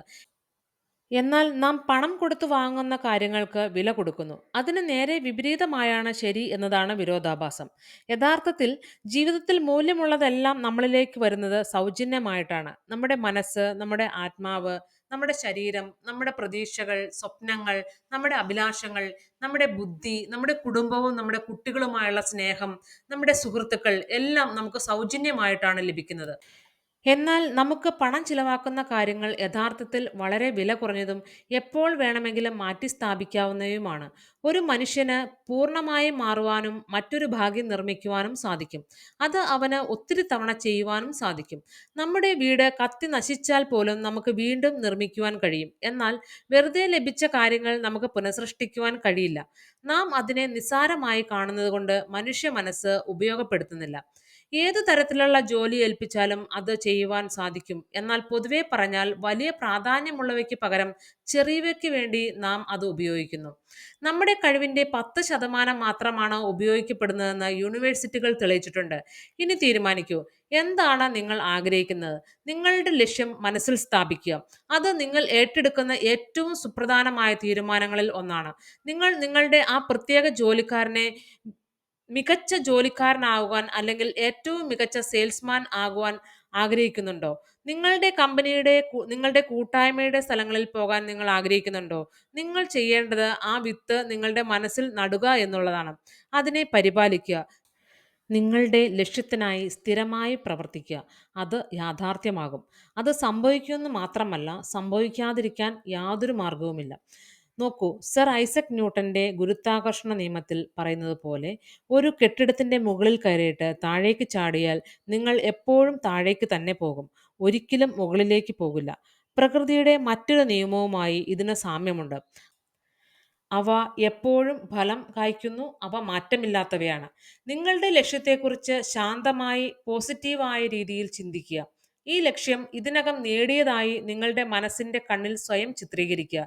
എന്നാൽ നാം പണം കൊടുത്തു വാങ്ങുന്ന കാര്യങ്ങൾക്ക് വില കൊടുക്കുന്നു. അതിന് നേരെ വിപരീതമായാണ് ശരി എന്നതാണ് വിരോധാഭാസം. യഥാർത്ഥത്തിൽ ജീവിതത്തിൽ മൂല്യമുള്ളതെല്ലാം നമ്മളിലേക്ക് വരുന്നത് സൗജന്യമായിട്ടാണ്. നമ്മുടെ മനസ്സ്, നമ്മുടെ ആത്മാവ്, നമ്മുടെ ശരീരം, നമ്മുടെ പ്രതീക്ഷകൾ, സ്വപ്നങ്ങൾ, നമ്മുടെ അഭിലാഷങ്ങൾ, നമ്മുടെ ബുദ്ധി, നമ്മുടെ കുടുംബവും നമ്മുടെ കുട്ടികളുമായുള്ള സ്നേഹം, നമ്മുടെ സുഹൃത്തുക്കൾ എല്ലാം നമുക്ക് സൗജന്യമായിട്ടാണ് ലഭിക്കുന്നത്. എന്നാൽ നമുക്ക് പണം ചിലവാക്കുന്ന കാര്യങ്ങൾ യഥാർത്ഥത്തിൽ വളരെ വില കുറഞ്ഞതും എപ്പോൾ വേണമെങ്കിലും മാറ്റി സ്ഥാപിക്കാവുന്നവയുമാണ്. ഒരു മനുഷ്യന് പൂർണ്ണമായും മാറുവാനും മറ്റൊരു ഭാഗ്യം നിർമ്മിക്കുവാനും സാധിക്കും. അത് അവന് ഒത്തിരി തവണ ചെയ്യുവാനും സാധിക്കും. നമ്മുടെ വീട് കത്തി നശിച്ചാൽ പോലും നമുക്ക് വീണ്ടും നിർമ്മിക്കുവാൻ കഴിയും. എന്നാൽ വെറുതെ ലഭിച്ച കാര്യങ്ങൾ നമുക്ക് പുനഃസൃഷ്ടിക്കുവാൻ കഴിയില്ല. നാം അതിനെ നിസ്സാരമായി കാണുന്നത് കൊണ്ട് മനുഷ്യ മനസ്സ് ഉപയോഗപ്പെടുത്തുന്നില്ല. ഏതു തരത്തിലുള്ള ജോലി ഏൽപ്പിച്ചാലും അത് ചെയ്യുവാൻ സാധിക്കും. എന്നാൽ പൊതുവെ പറഞ്ഞാൽ വലിയ പ്രാധാന്യമുള്ളവയ്ക്ക് പകരം ചെറിയവയ്ക്ക് വേണ്ടി നാം അത് ഉപയോഗിക്കുന്നു. നമ്മുടെ കഴിവിന്റെ 10% മാത്രമാണ് ഉപയോഗിക്കപ്പെടുന്നതെന്ന് യൂണിവേഴ്സിറ്റികൾ തെളിയിച്ചിട്ടുണ്ട്. ഇനി തീരുമാനിക്കൂ, എന്താണ് നിങ്ങൾ ആഗ്രഹിക്കുന്നത്? നിങ്ങളുടെ ലക്ഷ്യം മനസ്സിൽ സ്ഥാപിക്കുക. അത് നിങ്ങൾ ഏറ്റെടുക്കുന്ന ഏറ്റവും സുപ്രധാനമായ തീരുമാനങ്ങളിൽ ഒന്നാണ്. നിങ്ങൾ നിങ്ങളുടെ ആ പ്രത്യേക ജോലിക്കാരനെ മികച്ച ജോലിക്കാരനാകുവാൻ അല്ലെങ്കിൽ ഏറ്റവും മികച്ച സെയിൽസ്മാൻ ആകുവാൻ ആഗ്രഹിക്കുന്നുണ്ടോ? നിങ്ങളുടെ കമ്പനിയുടെ നിങ്ങളുടെ കൂട്ടായ്മയുടെ സ്ഥലങ്ങളിൽ പോകാൻ നിങ്ങൾ ആഗ്രഹിക്കുന്നുണ്ടോ? നിങ്ങൾ ചെയ്യേണ്ടത് ആ വിത്ത് നിങ്ങളുടെ മനസ്സിൽ നടുക എന്നുള്ളതാണ്. അതിനെ പരിപാലിക്കുക. നിങ്ങളുടെ ലക്ഷ്യത്തിനായി സ്ഥിരമായി പ്രവർത്തിക്കുക. അത് യാഥാർത്ഥ്യമാകും. അത് സംഭവിക്കുമെന്ന് മാത്രമല്ല, സംഭവിക്കാതിരിക്കാൻ യാതൊരു മാർഗവുമില്ല. നോക്കൂ, സർ ഐസക് ന്യൂട്ടന്റെ ഗുരുത്വാകർഷണ നിയമത്തിൽ പറയുന്നത് പോലെ ഒരു കെട്ടിടത്തിന്റെ മുകളിൽ കയറിയിട്ട് താഴേക്ക് ചാടിയാൽ നിങ്ങൾ എപ്പോഴും താഴേക്ക് തന്നെ പോകും. ഒരിക്കലും മുകളിലേക്ക് പോകില്ല. പ്രകൃതിയുടെ മറ്റൊരു നിയമവുമായി ഇതിന് സാമ്യമുണ്ട്. അവ എപ്പോഴും ഫലം കായ്ക്കുന്നു. അവ മാറ്റമില്ലാത്തവയാണ്. നിങ്ങളുടെ ലക്ഷ്യത്തെക്കുറിച്ച് ശാന്തമായി പോസിറ്റീവായ രീതിയിൽ ചിന്തിക്കുക. ഈ ലക്ഷ്യം ഇതിനകം നേടിയതായി നിങ്ങളുടെ മനസ്സിന്റെ കണ്ണിൽ സ്വയം ചിത്രീകരിക്കുക.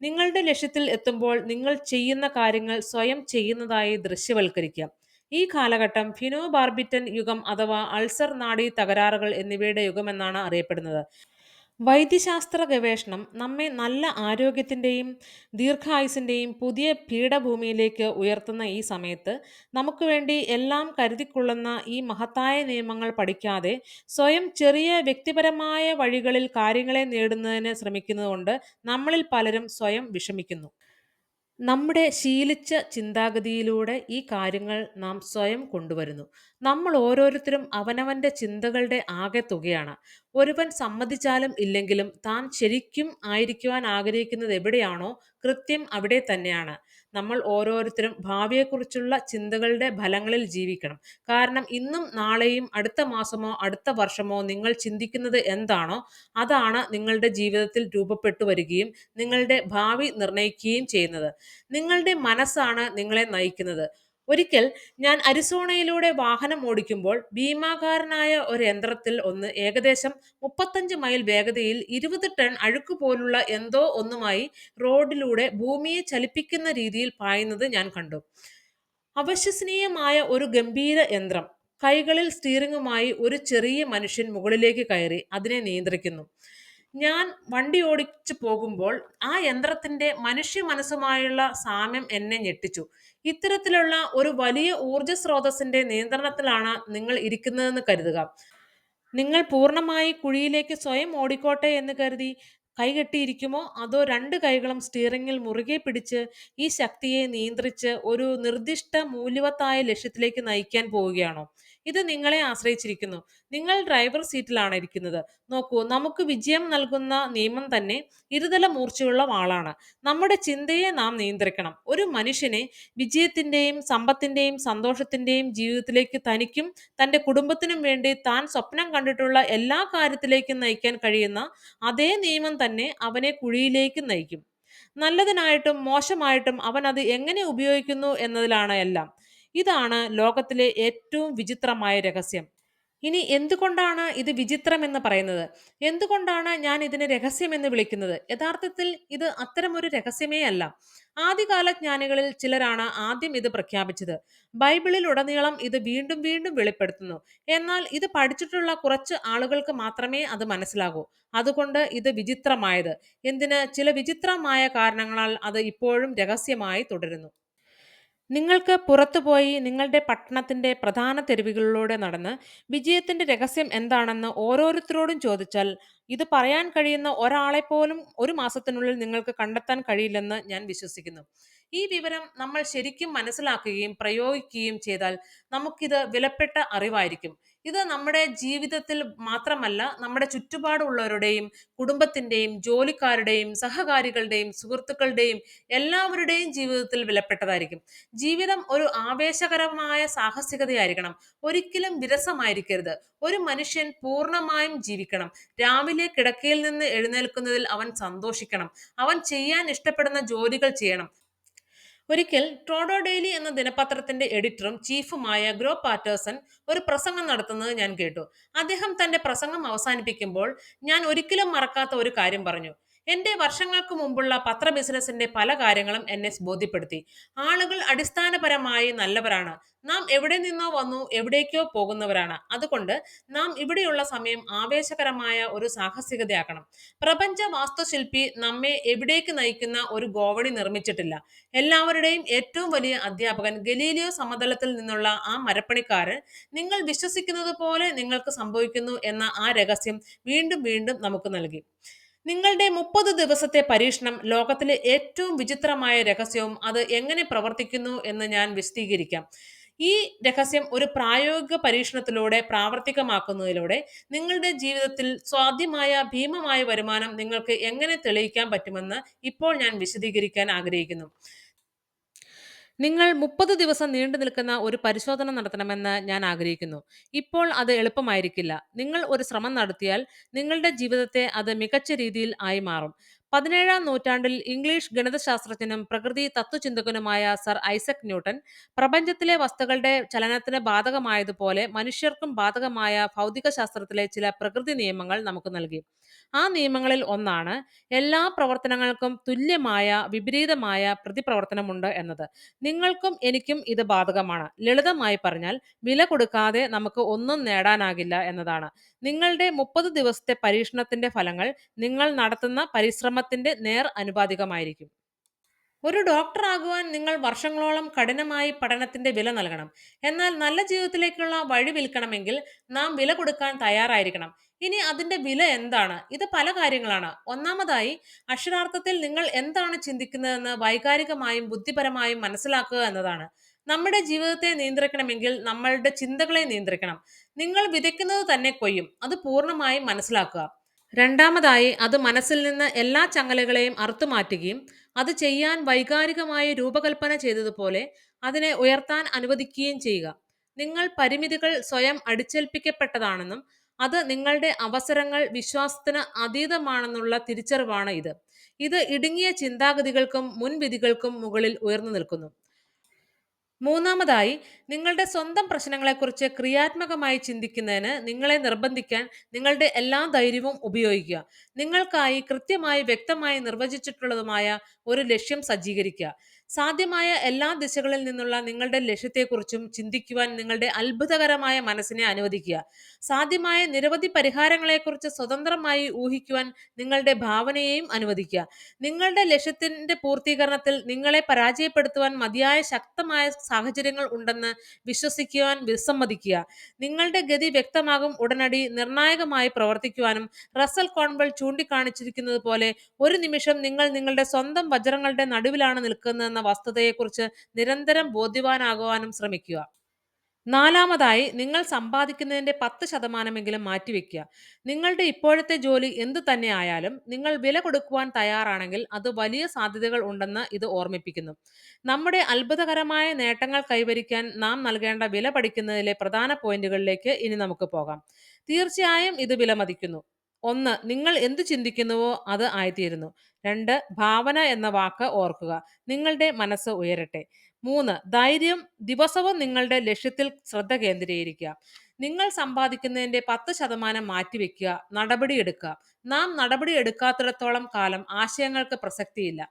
നിങ്ങളുടെ ലക്ഷ്യത്തിൽ എത്തുമ്പോൾ നിങ്ങൾ ചെയ്യുന്ന കാര്യങ്ങൾ സ്വയം ചെയ്യുന്നതായി ദൃശ്യവൽക്കരിക്കുക. ഈ കാലഘട്ടം ഫിനോബാർബിറ്റൻ യുഗം അഥവാ അൾസർ നാഡി തകരാറുകൾ എന്നിവയുടെ യുഗമെന്നാണ് അറിയപ്പെടുന്നത്. വൈദ്യശാസ്ത്ര ഗവേഷണം നമ്മെ നല്ല ആരോഗ്യത്തിൻ്റെയും ദീർഘായുസിൻ്റെയും പുതിയ പീഠഭൂമിയിലേക്ക് ഉയർത്തുന്ന ഈ സമയത്ത് നമുക്ക് വേണ്ടി എല്ലാം കരുതിക്കൊള്ളുന്ന ഈ മഹത്തായ നിയമങ്ങൾ പഠിക്കാതെ സ്വയം ചെറിയ വ്യക്തിപരമായ വഴികളിൽ കാര്യങ്ങളെ നേടുന്നതിന് ശ്രമിക്കുന്നതുകൊണ്ട് നമ്മളിൽ പലരും സ്വയം വിഷമിക്കുന്നു. നമ്മുടെ ശീലിച്ച ചിന്താഗതിയിലൂടെ ഈ കാര്യങ്ങൾ നാം സ്വയം കൊണ്ടുവരുന്നു. നമ്മൾ ഓരോരുത്തരും അവനവന്റെ ചിന്തകളുടെ ആകെ തുകയാണ്. ഒരുവൻ സമ്മതിച്ചാലും ഇല്ലെങ്കിലും താൻ ശരിക്കും ആയിരിക്കുവാൻ ആഗ്രഹിക്കുന്നത് എവിടെയാണോ കൃത്യം അവിടെ തന്നെയാണ്. നമ്മൾ ഓരോരുത്തരും ഭാവിയെക്കുറിച്ചുള്ള ചിന്തകളുടെ ഫലങ്ങളിൽ ജീവിക്കണം. കാരണം ഇന്നും നാളെയും അടുത്ത മാസമോ അടുത്ത വർഷമോ നിങ്ങൾ ചിന്തിക്കുന്നത് എന്താണോ അതാണ് നിങ്ങളുടെ ജീവിതത്തിൽ രൂപപ്പെട്ടു വരികയും നിങ്ങളുടെ ഭാവി നിർണ്ണയിക്കുകയും ചെയ്യുന്നത്. നിങ്ങളുടെ മനസ്സാണ് നിങ്ങളെ നയിക്കുന്നത്. ഒരിക്കൽ ഞാൻ അരിസോണയിലൂടെ വാഹനം ഓടിക്കുമ്പോൾ ഭീമാകാരനായ ഒരു യന്ത്രത്തിൽ ഒന്ന് ഏകദേശം 35 മൈൽ വേഗതയിൽ 20 ടൺ അഴുക്ക് പോലുള്ള എന്തോ ഒന്നുമായി റോഡിലൂടെ ഭൂമിയെ ചലിപ്പിക്കുന്ന രീതിയിൽ പായുന്നത് ഞാൻ കണ്ടു. അവിശ്വസനീയമായ ഒരു ഗംഭീര യന്ത്രം. കൈകളിൽ സ്റ്റീറിംഗുമായി ഒരു ചെറിയ മനുഷ്യൻ മുകളിലേക്ക് കയറി അതിനെ നിയന്ത്രിക്കുന്നു. ഞാൻ വണ്ടി ഓടിച്ചു പോകുമ്പോൾ ആ യന്ത്രത്തിന്റെ മനുഷ്യ മനസ്സുമായുള്ള സാമ്യം എന്നെ ഞെട്ടിച്ചു. ഇത്തരത്തിലുള്ള ഒരു വലിയ ഊർജ സ്രോതസ്സിന്റെ നിയന്ത്രണത്തിലാണ് നിങ്ങൾ ഇരിക്കുന്നതെന്ന് കരുതുക. നിങ്ങൾ പൂർണ്ണമായി കുഴിയിലേക്ക് സ്വയം ഓടിക്കോട്ടെ എന്ന് കരുതി കൈകെട്ടിയിരിക്കുമോ അതോ രണ്ട് കൈകളും സ്റ്റിയറിംഗിൽ മുറുകെ പിടിച്ച് ഈ ശക്തിയെ നിയന്ത്രിച്ച് ഒരു നിർദ്ദിഷ്ട മൂല്യവത്തായ ലക്ഷ്യത്തിലേക്ക് നയിക്കാൻ പോവുകയാണോ? ഇത് നിങ്ങളെ ആശ്രയിച്ചിരിക്കുന്നു. നിങ്ങൾ ഡ്രൈവർ സീറ്റിലാണ് ഇരിക്കുന്നത്. നോക്കൂ, നമുക്ക് വിജയം നൽകുന്ന നിയമം തന്നെ ഇരുതല മൂർച്ചയുള്ള വാളാണ്. നമ്മുടെ ചിന്തയെ നാം നിയന്ത്രിക്കണം. ഒരു മനുഷ്യനെ വിജയത്തിന്റെയും സമ്പത്തിന്റെയും സന്തോഷത്തിന്റെയും ജീവിതത്തിലേക്ക് തനിക്കും തന്റെ കുടുംബത്തിനും വേണ്ടി താൻ സ്വപ്നം കണ്ടിട്ടുള്ള എല്ലാ കാര്യത്തിലേക്കും നയിക്കാൻ കഴിയുന്ന അതേ നിയമം തന്നെ അവനെ കുഴിയിലേക്ക് നയിക്കും. നല്ലതിനായിട്ടും മോശമായിട്ടും അവൻ അത് എങ്ങനെ ഉപയോഗിക്കുന്നു എന്നതിലാണ് എല്ലാം. ഇതാണ് ലോകത്തിലെ ഏറ്റവും വിചിത്രമായ രഹസ്യം. ഇനി എന്തുകൊണ്ടാണ് ഇത് വിചിത്രം എന്ന് പറയുന്നത്? എന്തുകൊണ്ടാണ് ഞാൻ ഇതിനെ രഹസ്യം എന്ന് വിളിക്കുന്നത്? യഥാർത്ഥത്തിൽ ഇത് അത്തരമൊരു രഹസ്യമേ അല്ല. ആദ്യകാല ജ്ഞാനികളിൽ ചിലരാണ് ആദ്യം ഇത് പ്രഖ്യാപിച്ചത്. ബൈബിളിൽ ഉടനീളം ഇത് വീണ്ടും വീണ്ടും വെളിപ്പെടുത്തുന്നു. എന്നാൽ ഇത് പഠിച്ചിട്ടുള്ള കുറച്ച് ആളുകൾക്ക് മാത്രമേ അത് മനസ്സിലാകൂ. അതുകൊണ്ട് ഇത് വിചിത്രമായത്. എന്തിന്? ചില വിചിത്രമായ കാരണങ്ങളാൽ അത് ഇപ്പോഴും രഹസ്യമായി തുടരുന്നു. നിങ്ങൾക്ക് പുറത്തുപോയി നിങ്ങളുടെ പട്ടണത്തിന്റെ പ്രധാന തെരുവുകളിലൂടെ നടന്ന് വിജയത്തിന്റെ രഹസ്യം എന്താണെന്ന് ഓരോരുത്തരോടും ചോദിച്ചാൽ ഇത് പറയാൻ കഴിയുന്ന ഒരാളെപ്പോലും ഒരു മാസത്തിനുള്ളിൽ നിങ്ങൾക്ക് കണ്ടെത്താൻ കഴിയില്ലെന്ന് ഞാൻ വിശ്വസിക്കുന്നു. ഈ വിവരം നമ്മൾ ശരിക്കും മനസ്സിലാക്കുകയും പ്രയോഗിക്കുകയും ചെയ്താൽ നമുക്കിത് വിലപ്പെട്ട അറിവായിരിക്കും. ഇത് നമ്മുടെ ജീവിതത്തിൽ മാത്രമല്ല, നമ്മുടെ ചുറ്റുപാടുള്ളവരുടെയും കുടുംബത്തിന്റെയും ജോലിക്കാരുടെയും സഹകാരികളുടെയും സുഹൃത്തുക്കളുടെയും എല്ലാവരുടെയും ജീവിതത്തിൽ വിലപ്പെട്ടതായിരിക്കും. ജീവിതം ഒരു ആവേശകരമായ സാഹസികതയായിരിക്കണം. ഒരിക്കലും വിരസമായിരിക്കരുത്. ഒരു മനുഷ്യൻ പൂർണ്ണമായും ജീവിക്കണം. രാവിലെ കിടക്കയിൽ നിന്ന് എഴുന്നേൽക്കുന്നതിൽ അവൻ സന്തോഷിക്കണം. അവൻ ചെയ്യാൻ ഇഷ്ടപ്പെടുന്ന ജോലികൾ ചെയ്യണം. ഒരിക്കൽ ട്രോഡോ ഡെയിലി എന്ന ദിനപത്രത്തിന്റെ എഡിറ്ററും ചീഫുമായ ഗ്രോ പാറ്റേഴ്സൺ ഒരു പ്രസംഗം നടത്തുന്നത് ഞാൻ കേട്ടു. അദ്ദേഹം തന്റെ പ്രസംഗം അവസാനിപ്പിക്കുമ്പോൾ ഞാൻ ഒരിക്കലും മറക്കാത്ത ഒരു കാര്യം പറഞ്ഞു. എന്റെ വർഷങ്ങൾക്ക് മുമ്പുള്ള പത്ര ബിസിനസിന്റെ പല കാര്യങ്ങളും എന്നെ ബോധ്യപ്പെടുത്തി. ആളുകൾ അടിസ്ഥാനപരമായി നല്ലവരാണ്. നാം എവിടെ നിന്നോ വന്നു എവിടേക്കോ പോകുന്നവരാണ്. അതുകൊണ്ട് നാം ഇവിടെയുള്ള സമയം ആവേശകരമായ ഒരു സാഹസികതയാക്കണം. പ്രപഞ്ച വാസ്തുശില്പി നമ്മെ എവിടേക്ക് നയിക്കുന്ന ഒരു ഗോവണി നിർമ്മിച്ചിട്ടില്ല. എല്ലാവരുടെയും ഏറ്റവും വലിയ അധ്യാപകൻ ഗലീലിയോ സമതലത്തിൽ നിന്നുള്ള ആ മരപ്പണിക്കാരൻ നിങ്ങൾ വിശ്വസിക്കുന്നത് പോലെ നിങ്ങൾക്ക് സംഭവിക്കുന്നു എന്ന ആ രഹസ്യം വീണ്ടും വീണ്ടും നമുക്ക് നൽകി. നിങ്ങളുടെ 30 ദിവസത്തെ പരീക്ഷണം ലോകത്തിലെ ഏറ്റവും വിചിത്രമായ രഹസ്യവും അത് എങ്ങനെ പ്രവർത്തിക്കുന്നു എന്ന് ഞാൻ വിശദീകരിക്കാം. ഈ രഹസ്യം ഒരു പ്രായോഗിക പരീക്ഷണത്തിലൂടെ പ്രാവർത്തികമാക്കുന്നതിലൂടെ നിങ്ങളുടെ ജീവിതത്തിൽ സാധ്യമായ ഭീമമായ വരുമാനം നിങ്ങൾക്ക് എങ്ങനെ തെളിയിക്കാൻ പറ്റുമെന്ന് ഇപ്പോൾ ഞാൻ വിശദീകരിക്കാൻ ആഗ്രഹിക്കുന്നു. നിങ്ങൾ 30 ദിവസം നീണ്ടു നിൽക്കുന്ന ഒരു പരിശോധന നടത്തണമെന്ന് ഞാൻ ആഗ്രഹിക്കുന്നു. ഇപ്പോൾ അത് എളുപ്പമായിരിക്കില്ല. നിങ്ങൾ ഒരു ശ്രമം നടത്തിയാൽ നിങ്ങളുടെ ജീവിതത്തെ അത് മികച്ച രീതിയിൽ ആയി മാറും. 17-ാം നൂറ്റാണ്ടിൽ ഇംഗ്ലീഷ് ഗണിതശാസ്ത്രജ്ഞനും പ്രകൃതി തത്വചിന്തകനുമായ സർ ഐസക് ന്യൂട്ടൺ പ്രപഞ്ചത്തിലെ വസ്തുക്കളുടെ ചലനത്തിന് ബാധകമായതുപോലെ മനുഷ്യർക്കും ബാധകമായ ഭൗതികശാസ്ത്രത്തിലെ ചില പ്രകൃതി നിയമങ്ങൾ നമുക്ക് നൽകി. ആ നിയമങ്ങളിൽ ഒന്നാണ് എല്ലാ പ്രവർത്തനങ്ങൾക്കും തുല്യമായ വിപരീതമായ പ്രതിപ്രവർത്തനമുണ്ട് എന്നത്. നിങ്ങൾക്കും എനിക്കും ഇത് ബാധകമാണ്. ലളിതമായി പറഞ്ഞാൽ വില കൊടുക്കാതെ നമുക്ക് ഒന്നും നേടാനാകില്ല എന്നതാണ്. നിങ്ങളുടെ 30 ദിവസത്തെ പരീക്ഷണത്തിന്റെ ഫലങ്ങൾ നിങ്ങൾ നടത്തുന്ന പരിശ്രമത്തിന്റെ നേർ അനുപാതികമായിരിക്കും. ഒരു ഡോക്ടർ ആകുവാൻ നിങ്ങൾ വർഷങ്ങളോളം കഠിനമായി പഠനത്തിന്റെ വില നൽകണം. എന്നാൽ നല്ല ജീവിതത്തിലേക്കുള്ള വഴി വിൽക്കണമെങ്കിൽ നാം വില കൊടുക്കാൻ തയ്യാറായിരിക്കണം. ഇനി അതിന്റെ വില എന്താണ്? ഇത് പല കാര്യങ്ങളാണ്. ഒന്നാമതായി, അക്ഷരാർത്ഥത്തിൽ നിങ്ങൾ എന്താണ് ചിന്തിക്കുന്നതെന്ന് വൈകാരികമായും ബുദ്ധിപരമായും മനസ്സിലാക്കുക എന്നതാണ്. നമ്മുടെ ജീവിതത്തെ നിയന്ത്രിക്കണമെങ്കിൽ നമ്മളുടെ ചിന്തകളെ നിയന്ത്രിക്കണം. നിങ്ങൾ വിതയ്ക്കുന്നത് തന്നെ കൊയ്യും. അത് പൂർണ്ണമായും മനസ്സിലാക്കുക. രണ്ടാമതായി, അത് മനസ്സിൽ നിന്ന് എല്ലാ ചങ്ങലകളെയും അറുത്തുമാറ്റുകയും അത് ചെയ്യാൻ വൈകാരികമായി രൂപകൽപ്പന ചെയ്തതുപോലെ അതിനെ ഉയർത്താൻ അനുവദിക്കുകയും ചെയ്യുക. നിങ്ങൾ പരിമിതികൾ സ്വയം അടിച്ചേൽപ്പിക്കപ്പെട്ടതാണെന്നും അത് നിങ്ങളുടെ അവസരങ്ങൾ വിശ്വാസത്തിന് അതീതമാണെന്നുള്ള തിരിച്ചറിവാണ് ഇത്. ഇത് ഇടുങ്ങിയ ചിന്താഗതികൾക്കും മുൻവിധികൾക്കും മുകളിൽ ഉയർന്നു നിൽക്കുന്നു. മൂന്നാമതായി, നിങ്ങളുടെ സ്വന്തം പ്രശ്നങ്ങളെക്കുറിച്ച് ക്രിയാത്മകമായി ചിന്തിക്കുന്നതിന് നിങ്ങളെ നിർബന്ധിക്കാൻ നിങ്ങളുടെ എല്ലാ ധൈര്യവും ഉപയോഗിക്കുക. നിങ്ങൾക്കായി കൃത്യമായി വ്യക്തമായി നിർവചിച്ചിട്ടുള്ളതുമായ ഒരു ലക്ഷ്യം സജ്ജീകരിക്കുക. സാധ്യമായ എല്ലാ ദിശകളിൽ നിന്നുള്ള നിങ്ങളുടെ ലക്ഷ്യത്തെക്കുറിച്ചും ചിന്തിക്കുവാൻ നിങ്ങളുടെ അത്ഭുതകരമായ മനസ്സിനെ അനുവദിക്കുക. സാധ്യമായ നിരവധി പരിഹാരങ്ങളെക്കുറിച്ച് സ്വതന്ത്രമായി ഊഹിക്കുവാൻ നിങ്ങളുടെ ഭാവനയെയും അനുവദിക്കുക. നിങ്ങളുടെ ലക്ഷ്യത്തിന്റെ പൂർത്തീകരണത്തിൽ നിങ്ങളെ പരാജയപ്പെടുത്തുവാൻ മതിയായ ശക്തമായ സാഹചര്യങ്ങൾ ഉണ്ടെന്ന് വിശ്വസിക്കുവാൻ വിസമ്മതിക്കുക. നിങ്ങളുടെ ഗതി വ്യക്തമാകും ഉടനടി നിർണായകമായി പ്രവർത്തിക്കുവാനും റസൽ കോൺവെൽ ചൂണ്ടിക്കാണിച്ചിരിക്കുന്നത് പോലെ ഒരു നിമിഷം നിങ്ങൾ നിങ്ങളുടെ സ്വന്തം വജ്രങ്ങളുടെ നടുവിലാണ് നിൽക്കുന്നതെന്ന വസ്തുതയെക്കുറിച്ച് നിരന്തരം ബോധ്യവാനാകുവാനും ശ്രമിക്കുക. നാലാമതായി, നിങ്ങൾ സമ്പാദിക്കുന്നതിന്റെ 10% മാറ്റിവെക്കുക. നിങ്ങളുടെ ഇപ്പോഴത്തെ ജോലി എന്തു തന്നെ ആയാലും നിങ്ങൾ വില കൊടുക്കുവാൻ തയ്യാറാണെങ്കിൽ അത് വലിയ സാധ്യതകൾ ഉണ്ടെന്ന് ഇത് ഓർമ്മിപ്പിക്കുന്നു. നമ്മുടെ അത്ഭുതകരമായ നേട്ടങ്ങൾ കൈവരിക്കാൻ നാം നൽകേണ്ട വില പഠിക്കുന്നതിലെ പ്രധാന പോയിന്റുകളിലേക്ക് ഇനി നമുക്ക് പോകാം. തീർച്ചയായും ഇത് വിലമതിക്കുന്നു. 1. നിങ്ങൾ എന്ത് ചിന്തിക്കുന്നുവോ അത് ആയിത്തീരുന്നു. 2. ഭാവന എന്ന വാക്ക് ഓർക്കുക. നിങ്ങളുടെ മനസ്സ് ഉയരട്ടെ. 3. ധൈര്യം. ദിവസവും നിങ്ങളുടെ ലക്ഷ്യത്തിൽ ശ്രദ്ധ കേന്ദ്രീകരിക്കുക. നിങ്ങൾ സമ്പാദിക്കുന്നതിന്റെ 10% മാറ്റിവെക്കുക. നടപടിയെടുക്കുക. നാം നടപടി എടുക്കാത്തിടത്തോളം കാലം ആശയങ്ങൾക്ക് പ്രസക്തിയില്ല.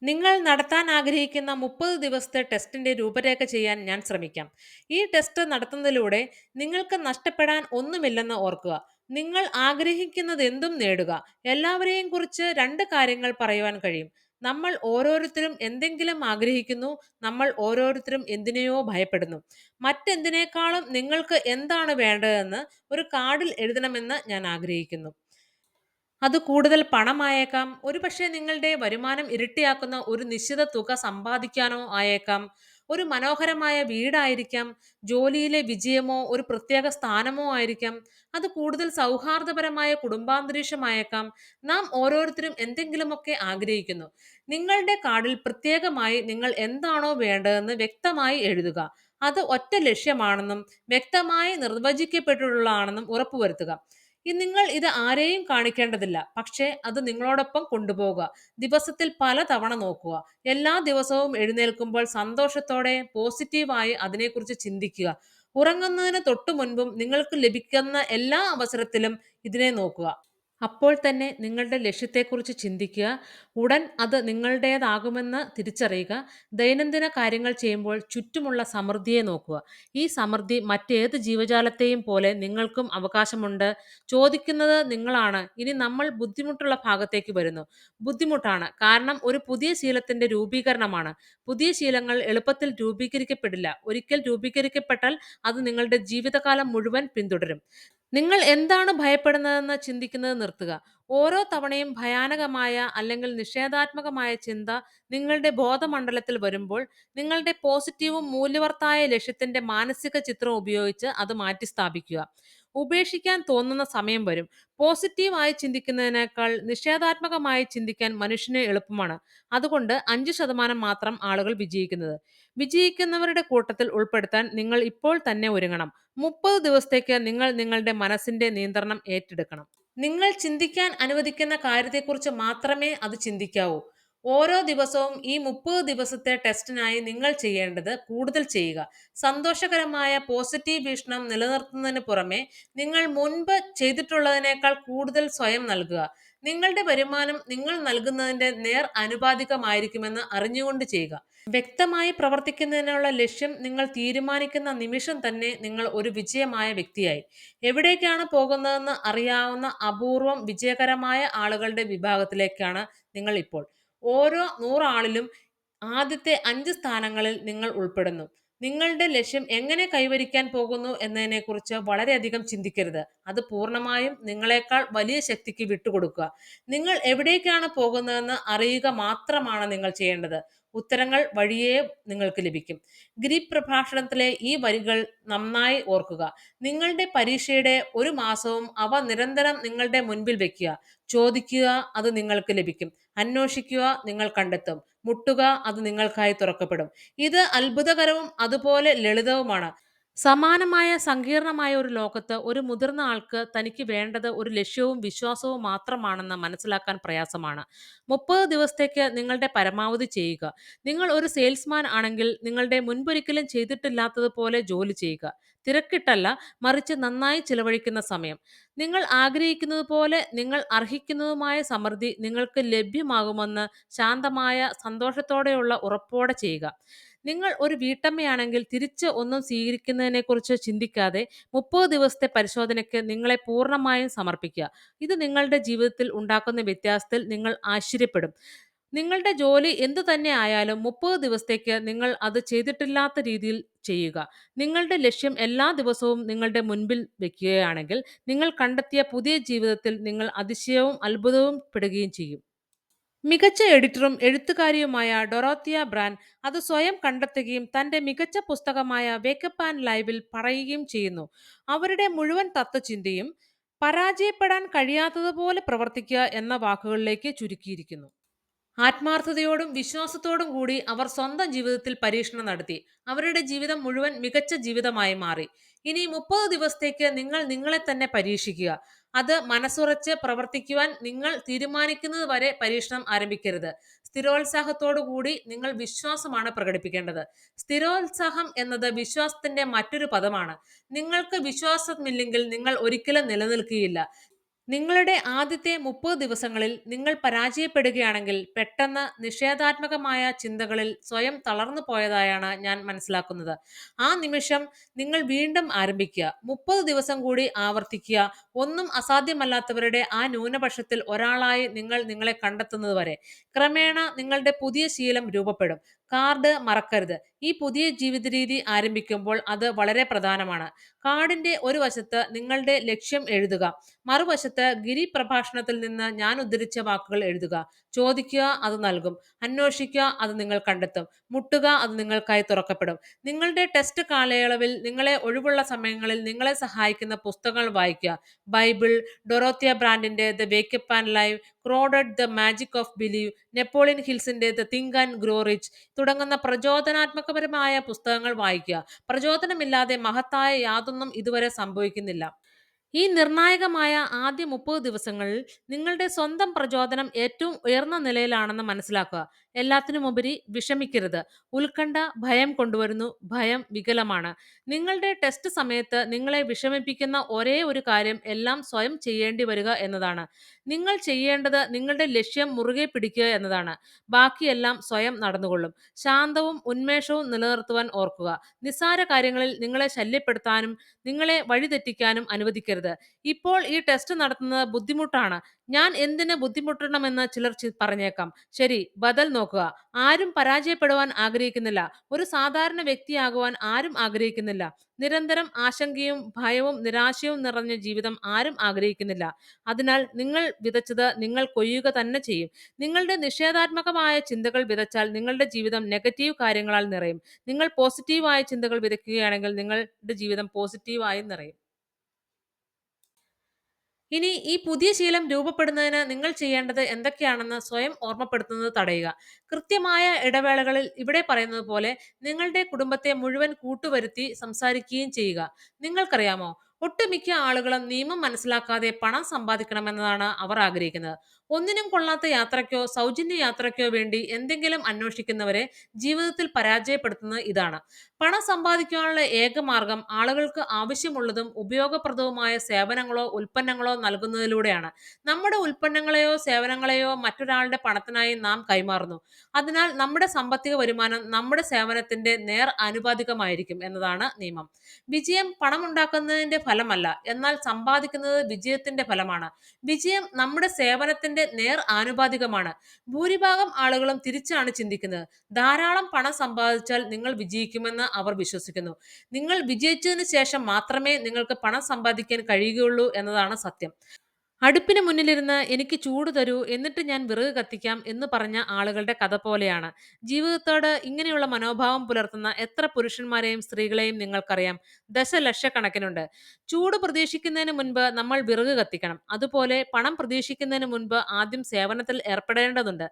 നിങ്ങൾ നടത്താൻ ആഗ്രഹിക്കുന്ന 30 ദിവസത്തെ ടെസ്റ്റിന്റെ രൂപരേഖ ചെയ്യാൻ ഞാൻ ശ്രമിക്കാം. ഈ ടെസ്റ്റ് നടത്തുന്നതിലൂടെ നിങ്ങൾക്ക് നഷ്ടപ്പെടാൻ ഒന്നുമില്ലെന്ന് ഓർക്കുക. നിങ്ങൾ ആഗ്രഹിക്കുന്നത് എന്തും നേടുക. എല്ലാവരെയും കുറിച്ച് രണ്ട് കാര്യങ്ങൾ പറയുവാൻ കഴിയും. നമ്മൾ ഓരോരുത്തരും എന്തെങ്കിലും ആഗ്രഹിക്കുന്നു. നമ്മൾ ഓരോരുത്തരും എന്തിനെയോ ഭയപ്പെടുന്നു. മറ്റെന്തിനേക്കാളും നിങ്ങൾക്ക് എന്താണ് വേണ്ടതെന്ന് ഒരു കാർഡിൽ എഴുതണമെന്ന് ഞാൻ ആഗ്രഹിക്കുന്നു. അത് കൂടുതൽ പണമായേക്കാം. ഒരുപക്ഷേ നിങ്ങളുടെ വരുമാനം ഇരട്ടിയാക്കുന്ന ഒരു നിശ്ചിത തുക സമ്പാദിക്കാനോ ആയേക്കാം. ഒരു മനോഹരമായ വീടായിരിക്കാം. ജോലിയിലെ വിജയമോ ഒരു പ്രത്യേക സ്ഥാനമോ ആയിരിക്കാം. അത് കൂടുതൽ സൗഹാർദ്ദപരമായ കുടുംബാന്തരീക്ഷമായേക്കാം. നാം ഓരോരുത്തരും എന്തെങ്കിലുമൊക്കെ ആഗ്രഹിക്കുന്നു. നിങ്ങളുടെ കാർഡിൽ പ്രത്യേകമായി നിങ്ങൾ എന്താണോ വേണ്ടതെന്ന് വ്യക്തമായി എഴുതുക. അത് ഒറ്റ ലക്ഷ്യമാണെന്നും വ്യക്തമായി നിർവചിക്കപ്പെട്ടിട്ടുള്ളതാണെന്നും ഉറപ്പുവരുത്തുക. നിങ്ങൾ ഇത് ആരെയും കാണിക്കേണ്ടതില്ല. പക്ഷേ അത് നിങ്ങളോടൊപ്പം കൊണ്ടുപോകുക. ദിവസത്തിൽ പല തവണ നോക്കുക. എല്ലാ ദിവസവും എഴുന്നേൽക്കുമ്പോൾ സന്തോഷത്തോടെ പോസിറ്റീവായി അതിനെക്കുറിച്ച് ചിന്തിക്കുക. ഉറങ്ങുന്നതിന് തൊട്ടു മുൻപും നിങ്ങൾക്ക് ലഭിക്കുന്ന എല്ലാ അവസരത്തിലും ഇതിനെ നോക്കുക. അപ്പോൾ തന്നെ നിങ്ങളുടെ ലക്ഷ്യത്തെക്കുറിച്ച് ചിന്തിക്കുക. ഉടൻ അത് നിങ്ങളുടേതാകുമെന്ന് തിരിച്ചറിയുക. ദൈനംദിന കാര്യങ്ങൾ ചെയ്യുമ്പോൾ ചുറ്റുമുള്ള സമൃദ്ധിയെ നോക്കുക. ഈ സമൃദ്ധി മറ്റേത് ജീവജാലത്തെയും പോലെ നിങ്ങൾക്കും അവകാശമുണ്ട്. ചോദിക്കുന്നത് നിങ്ങളാണ്. ഇനി നമ്മൾ ബുദ്ധിമുട്ടുള്ള ഭാഗത്തേക്ക് വരുന്നു. ബുദ്ധിമുട്ടാണ്, കാരണം ഒരു പുതിയ ശീലത്തിന്റെ രൂപീകരണമാണ്. പുതിയ ശീലങ്ങൾ എളുപ്പത്തിൽ രൂപീകരിക്കപ്പെടില്ല. ഒരിക്കൽ രൂപീകരിക്കപ്പെട്ടാൽ അത് നിങ്ങളുടെ ജീവിതകാലം മുഴുവൻ പിന്തുടരും. നിങ്ങൾ എന്താണ് ഭയപ്പെടുന്നതെന്ന് ചിന്തിക്കുന്നത് നിർത്തുക. ഓരോ തവണയും ഭയാനകമായ അല്ലെങ്കിൽ നിഷേധാത്മകമായ ചിന്ത നിങ്ങളുടെ ബോധമണ്ഡലത്തിൽ വരുമ്പോൾ നിങ്ങളുടെ പോസിറ്റീവും മൂല്യവർത്തായ ലക്ഷ്യത്തിന്റെ മാനസിക ചിത്രം ഉപയോഗിച്ച് അത് മാറ്റിസ്ഥാപിക്കുക. ഉപേക്ഷിക്കാൻ തോന്നുന്ന സമയം വരും. പോസിറ്റീവായി ചിന്തിക്കുന്നതിനേക്കാൾ നിഷേധാത്മകമായി ചിന്തിക്കാൻ മനുഷ്യന് എളുപ്പമാണ്. അതുകൊണ്ട് 5% മാത്രം ആളുകൾ വിജയിക്കുന്നത്. വിജയിക്കുന്നവരുടെ കൂട്ടത്തിൽ ഉൾപ്പെടുത്താൻ നിങ്ങൾ ഇപ്പോൾ തന്നെ ഒരുങ്ങണം. 30 ദിവസത്തേക്ക് നിങ്ങൾ നിങ്ങളുടെ മനസ്സിന്റെ നിയന്ത്രണം ഏറ്റെടുക്കണം. നിങ്ങൾ ചിന്തിക്കാൻ അനുവദിക്കുന്ന കാര്യത്തെക്കുറിച്ച് മാത്രമേ അത് ചിന്തിക്കാവൂ. ഓരോ ദിവസവും ഈ 30 ദിവസത്തെ ടെസ്റ്റിനായി നിങ്ങൾ ചെയ്യേണ്ടത് കൂടുതൽ ചെയ്യുക. സന്തോഷകരമായ പോസിറ്റീവ് വീക്ഷണം നിലനിർത്തുന്നതിന് പുറമെ നിങ്ങൾ മുൻപ് ചെയ്തിട്ടുള്ളതിനേക്കാൾ കൂടുതൽ സ്വയം നൽകുക. നിങ്ങളുടെ വരുമാനം നിങ്ങൾ നൽകുന്നതിന്റെ നേർ അനുപാതികമായിരിക്കുമെന്ന് അറിഞ്ഞുകൊണ്ട് ചെയ്യുക. വ്യക്തമായി പ്രവർത്തിക്കുന്നതിനുള്ള ലക്ഷ്യം നിങ്ങൾ തീരുമാനിക്കുന്ന നിമിഷം തന്നെ നിങ്ങൾ ഒരു വിജയമായ വ്യക്തിയായി. എവിടേക്കാണ് പോകുന്നതെന്ന് അറിയാവുന്ന അപൂർവം വിജയകരമായ ആളുകളുടെ വിഭാഗത്തിലേക്കാണ് നിങ്ങൾ ഇപ്പോൾ. ഓരോ 100 ആളിലും ആദ്യത്തെ 5 സ്ഥാനങ്ങളിൽ നിങ്ങൾ ഉൾപ്പെടുന്നു. നിങ്ങളുടെ ലക്ഷ്യം എങ്ങനെ കൈവരിക്കാൻ പോകുന്നു എന്നതിനെക്കുറിച്ച് വളരെയധികം ചിന്തിക്കരുത്. അത് പൂർണ്ണമായും നിങ്ങളെക്കാൾ വലിയ ശക്തിക്ക് വിട്ടുകൊടുക്കുക. നിങ്ങൾ എവിടേക്കാണ് പോകുന്നതെന്ന് അറിയുക മാത്രമാണ് നിങ്ങൾ ചെയ്യേണ്ടത്. ഉത്തരങ്ങൾ വഴിയേ നിങ്ങൾക്ക് ലഭിക്കും. ഗ്രീക്ക് പ്രഭാഷണത്തിലെ ഈ വരികൾ നന്നായി ഓർക്കുക. നിങ്ങളുടെ പരീക്ഷയുടെ ഒരു മാസവും അവ നിരന്തരം നിങ്ങളുടെ മുൻപിൽ വെക്കുക. ചോദിക്കുക, അത് നിങ്ങൾക്ക് ലഭിക്കും. അന്വേഷിക്കുക, നിങ്ങൾ കണ്ടെത്തും. മുട്ടുക, അത് നിങ്ങൾക്കായി തുറക്കപ്പെടും. ഇത് അത്ഭുതകരവും അതുപോലെ ലളിതവുമാണ്. സമാനമായ സങ്കീർണമായ ഒരു ലോകത്ത് ഒരു മുതിർന്ന ആൾക്ക് തനിക്ക് വേണ്ടത് ഒരു ലക്ഷ്യവും വിശ്വാസവും മാത്രമാണെന്ന് മനസ്സിലാക്കാൻ പ്രയാസമാണ്. 30 ദിവസത്തേക്ക് നിങ്ങളുടെ പരമാവധി ചെയ്യുക. നിങ്ങൾ ഒരു സെയിൽസ്മാൻ ആണെങ്കിൽ നിങ്ങളുടെ മുൻപൊരിക്കലും ചെയ്തിട്ടില്ലാത്തതുപോലെ ജോലി ചെയ്യുക. തിരക്കിട്ടല്ല, മറിച്ച് നന്നായി ചിലവഴിക്കുന്ന സമയം. നിങ്ങൾ ആഗ്രഹിക്കുന്നത് പോലെ നിങ്ങൾ അർഹിക്കുന്നതുമായ സമൃദ്ധി നിങ്ങൾക്ക് ലഭ്യമാകുമെന്ന് ശാന്തമായ സന്തോഷത്തോടെയുള്ള ഉറപ്പോടെ ചെയ്യുക. നിങ്ങൾ ഒരു വീട്ടമ്മയാണെങ്കിൽ തിരിച്ച് ഒന്നും സ്വീകരിക്കുന്നതിനെക്കുറിച്ച് ചിന്തിക്കാതെ 30 ദിവസത്തെ പരിശോധനയ്ക്ക് നിങ്ങളെ പൂർണ്ണമായും സമർപ്പിക്കുക. ഇത് നിങ്ങളുടെ ജീവിതത്തിൽ ഉണ്ടാക്കുന്ന വ്യത്യാസത്തിൽ നിങ്ങൾ ആശ്ചര്യപ്പെടും. നിങ്ങളുടെ ജോലി എന്തു തന്നെ ആയാലും 30 ദിവസത്തേക്ക് നിങ്ങൾ അത് ചെയ്തിട്ടില്ലാത്ത രീതിയിൽ ചെയ്യുക. നിങ്ങളുടെ ലക്ഷ്യം എല്ലാ ദിവസവും നിങ്ങളുടെ മുൻപിൽ വെക്കുകയാണെങ്കിൽ നിങ്ങൾ കണ്ടെത്തിയ പുതിയ ജീവിതത്തിൽ നിങ്ങൾ അതിശയവും അത്ഭുതവും പെടുകയും ചെയ്യും. മികച്ച എഡിറ്ററും എഴുത്തുകാരിയുമായ ഡൊറോത്തിയ ബ്രാൻ അത് സ്വയം കണ്ടെത്തുകയും തന്റെ മികച്ച പുസ്തകമായ വേക്കപ്പ് ആൻഡ് ലൈവിൽ പറയുകയും ചെയ്യുന്നു. അവരുടെ മുഴുവൻ തത്വചിന്തയും പരാജയപ്പെടാൻ കഴിയാത്തതുപോലെ പ്രവർത്തിക്കുക എന്ന വാക്കുകളിലേക്ക് ചുരുക്കിയിരിക്കുന്നു. ആത്മാർത്ഥതയോടും വിശ്വാസത്തോടും കൂടി അവർ സ്വന്തം ജീവിതത്തിൽ പരീക്ഷണം നടത്തി. അവരുടെ ജീവിതം മുഴുവൻ മികച്ച ജീവിതമായി മാറി. ഇനി 30 ദിവസത്തേക്ക് നിങ്ങൾ നിങ്ങളെ തന്നെ പരീക്ഷിക്കുക. അത് മനസ്സുറച്ച് പ്രവർത്തിക്കുവാൻ നിങ്ങൾ തീരുമാനിക്കുന്നത് വരെ പരീക്ഷണം ആരംഭിക്കരുത്. സ്ഥിരോത്സാഹത്തോടു കൂടി നിങ്ങൾ വിശ്വാസമാണ് പ്രകടിപ്പിക്കേണ്ടത്. സ്ഥിരോത്സാഹം എന്നത് വിശ്വാസത്തിന്റെ മറ്റൊരു പദമാണ്. നിങ്ങൾക്ക് വിശ്വാസമില്ലെങ്കിൽ നിങ്ങൾ ഒരിക്കലും നിലനിൽക്കുകയില്ല. നിങ്ങളുടെ ആദ്യത്തെ 30 ദിവസങ്ങളിൽ നിങ്ങൾ പരാജയപ്പെടുകയാണെങ്കിൽ പെട്ടെന്ന് നിഷേധാത്മകമായ ചിന്തകളിൽ സ്വയം തളർന്നു പോയതായാണ് ഞാൻ മനസ്സിലാക്കുന്നത്. ആ നിമിഷം നിങ്ങൾ വീണ്ടും ആരംഭിക്കുക. 30 ദിവസം കൂടി ആവർത്തിക്കുക. ഒന്നും അസാധ്യമല്ലാത്തവരുടെ ആ ന്യൂനപക്ഷത്തിൽ ഒരാളായി നിങ്ങൾ നിങ്ങളെ കണ്ടെത്തുന്നത് വരെ. ക്രമേണ നിങ്ങളുടെ പുതിയ ശീലം രൂപപ്പെടും. കാർഡ് മറക്കരുത്. ഈ പുതിയ ജീവിത രീതി ആരംഭിക്കുമ്പോൾ അത് വളരെ പ്രധാനമാണ്. കാർഡിന്റെ ഒരു വശത്ത് നിങ്ങളുടെ ലക്ഷ്യം എഴുതുക. മറുവശത്ത് ഗിരിപ്രഭാഷണത്തിൽ നിന്ന് ഞാൻ ഉദ്ധരിച്ച വാക്കുകൾ എഴുതുക. ചോദിക്കുക, അത് നൽകും. അന്വേഷിക്കുക, അത് നിങ്ങൾ കണ്ടെത്തും. മുട്ടുക, അത് നിങ്ങൾക്കായി തുറക്കപ്പെടും. നിങ്ങളുടെ ടെസ്റ്റ് കാലയളവിൽ നിങ്ങളെ ഒഴിവുള്ള സമയങ്ങളിൽ നിങ്ങളെ സഹായിക്കുന്ന പുസ്തകങ്ങൾ വായിക്കുക. ബൈബിൾ, ഡൊറോത്തിയ ബ്രാൻഡിന്റെ ദ വേക്കപ്പ് ആൻഡ് ലൈവ്, ക്രോഡഡ് the magic of believe, Napoleon ഹിൽസിന്റെ the think and grow rich തുടങ്ങുന്ന പ്രചോദനാത്മകപരമായ പുസ്തകങ്ങൾ വായിക്കുക. പ്രചോദനമില്ലാതെ മഹത്തായ യാതൊന്നും ഇതുവരെ സംഭവിക്കുന്നില്ല. ഈ നിർണായകമായ ആദ്യ 30 ദിവസങ്ങളിൽ നിങ്ങളുടെ സ്വന്തം പ്രചോദനം ഏറ്റവും ഉയർന്ന നിലയിലാണെന്ന് മനസ്സിലാക്കുക. എല്ലാത്തിനുമുപരി വിഷമിക്കരുത്. ഉത്കണ്ഠ ഭയം കൊണ്ടുവരുന്നു. ഭയം വികലമാണ്. നിങ്ങളുടെ ടെസ്റ്റ് സമയത്ത് നിങ്ങളെ വിഷമിപ്പിക്കുന്ന ഒരേ ഒരു കാര്യം എല്ലാം സ്വയം ചെയ്യേണ്ടി വരിക എന്നതാണ്. നിങ്ങൾ ചെയ്യേണ്ടത് നിങ്ങളുടെ ലക്ഷ്യം മുറുകെ പിടിക്കുക എന്നതാണ്. ബാക്കിയെല്ലാം സ്വയം നടന്നുകൊള്ളും. ശാന്തവും ഉന്മേഷവും നിലനിർത്തുവാൻ ഓർക്കുക. നിസ്സാര കാര്യങ്ങളിൽ നിങ്ങളെ ശല്യപ്പെടുത്താനും നിങ്ങളെ വഴിതെറ്റിക്കാനും അനുവദിക്കരുത്. ഇപ്പോൾ ഈ ടെസ്റ്റ് നടത്തുന്നത് ബുദ്ധിമുട്ടാണ്. ഞാൻ എന്തിന് ബുദ്ധിമുട്ടണമെന്ന് ചിലർ പറഞ്ഞേക്കാം. ശരി, ബദൽ നോക്കുക. ആരും പരാജയപ്പെടുവാൻ ആഗ്രഹിക്കുന്നില്ല. ഒരു സാധാരണ വ്യക്തിയാകുവാൻ ആരും ആഗ്രഹിക്കുന്നില്ല. നിരന്തരം ആശങ്കയും ഭയവും നിരാശയും നിറഞ്ഞ ജീവിതം ആരും ആഗ്രഹിക്കുന്നില്ല. അതിനാൽ നിങ്ങൾ വിതച്ചത് നിങ്ങൾ കൊയ്യുക തന്നെ ചെയ്യും. നിങ്ങളുടെ നിഷേധാത്മകമായ ചിന്തകൾ വിതച്ചാൽ നിങ്ങളുടെ ജീവിതം നെഗറ്റീവ് കാര്യങ്ങളാൽ നിറയും. നിങ്ങൾ പോസിറ്റീവായ ചിന്തകൾ വിതയ്ക്കുകയാണെങ്കിൽ നിങ്ങളുടെ ജീവിതം പോസിറ്റീവായി നിറയും. ഇനി ഈ പുതിയ ശീലം രൂപപ്പെടുന്നതിന് നിങ്ങൾ ചെയ്യേണ്ടത് എന്തൊക്കെയാണെന്ന് സ്വയം ഓർമ്മപ്പെടുത്തുന്നത് തടയുക. കൃത്യമായ ഇടവേളകളിൽ ഇവിടെ പറയുന്നത് പോലെ നിങ്ങളുടെ കുടുംബത്തെ മുഴുവൻ കൂട്ടുവരുത്തി സംസാരിക്കുകയും ചെയ്യുക. നിങ്ങൾക്കറിയാമോ, ഒട്ടുമിക്ക ആളുകളും നിയമം മനസ്സിലാക്കാതെ പണം സമ്പാദിക്കണമെന്നതാണ് അവർ ആഗ്രഹിക്കുന്നത്. ഒന്നിനും കൊള്ളാത്ത യാത്രയ്ക്കോ സൗജന്യ യാത്രയ്ക്കോ വേണ്ടി എന്തെങ്കിലും അന്വേഷിക്കുന്നവരെ ജീവിതത്തിൽ പരാജയപ്പെടുത്തുന്നത് ഇതാണ്. പണം സമ്പാദിക്കാനുള്ള ഏക മാർഗം ആളുകൾക്ക് ആവശ്യമുള്ളതും ഉപയോഗപ്രദവുമായ സേവനങ്ങളോ ഉൽപ്പന്നങ്ങളോ നൽകുന്നതിലൂടെയാണ്. നമ്മുടെ ഉൽപ്പന്നങ്ങളെയോ സേവനങ്ങളെയോ മറ്റൊരാളുടെ പണത്തിനായി നാം കൈമാറുന്നു. അതിനാൽ നമ്മുടെ സാമ്പത്തിക വരുമാനം നമ്മുടെ സേവനത്തിന്റെ നേർ ആനുപാതികമായിരിക്കും എന്നതാണ് നിയമം. വിജയം പണമുണ്ടാക്കുന്നതിന്റെ ഫലമല്ല, എന്നാൽ സമ്പാദിക്കുന്നത് വിജയത്തിന്റെ ഫലമാണ്. വിജയം നമ്മുടെ സേവനത്തിന്റെ നേർ ആനുപാതികമാണ്. ഭൂരിഭാഗം ആളുകളും തിരിച്ചാണ് ചിന്തിക്കുന്നത്. ധാരാളം പണം സമ്പാദിച്ചാൽ നിങ്ങൾ വിജയിക്കുമെന്ന് അവർ വിശ്വസിക്കുന്നു. നിങ്ങൾ വിജയിച്ചതിന് ശേഷം മാത്രമേ നിങ്ങൾക്ക് പണം സമ്പാദിക്കാൻ കഴിയുകയുള്ളൂ എന്നതാണ് സത്യം. അടുപ്പിന് മുന്നിലിരുന്ന് എനിക്ക് ചൂട് തരൂ എന്നിട്ട് ഞാൻ വിറക് കത്തിക്കാം എന്ന് പറഞ്ഞ ആളുകളുടെ കഥ പോലെയാണ്. ജീവിതത്തോട് ഇങ്ങനെയുള്ള മനോഭാവം പുലർത്തുന്ന എത്ര പുരുഷന്മാരെയും സ്ത്രീകളെയും നിങ്ങൾക്കറിയാം? ദശലക്ഷക്കണക്കിനുണ്ട്. ചൂട് പ്രതീക്ഷിക്കുന്നതിന് മുൻപ് നമ്മൾ വിറക് കത്തിക്കണം. അതുപോലെ പണം പ്രതീക്ഷിക്കുന്നതിന് മുൻപ് ആദ്യം സേവനത്തിൽ ഏർപ്പെടേണ്ടതുണ്ട്.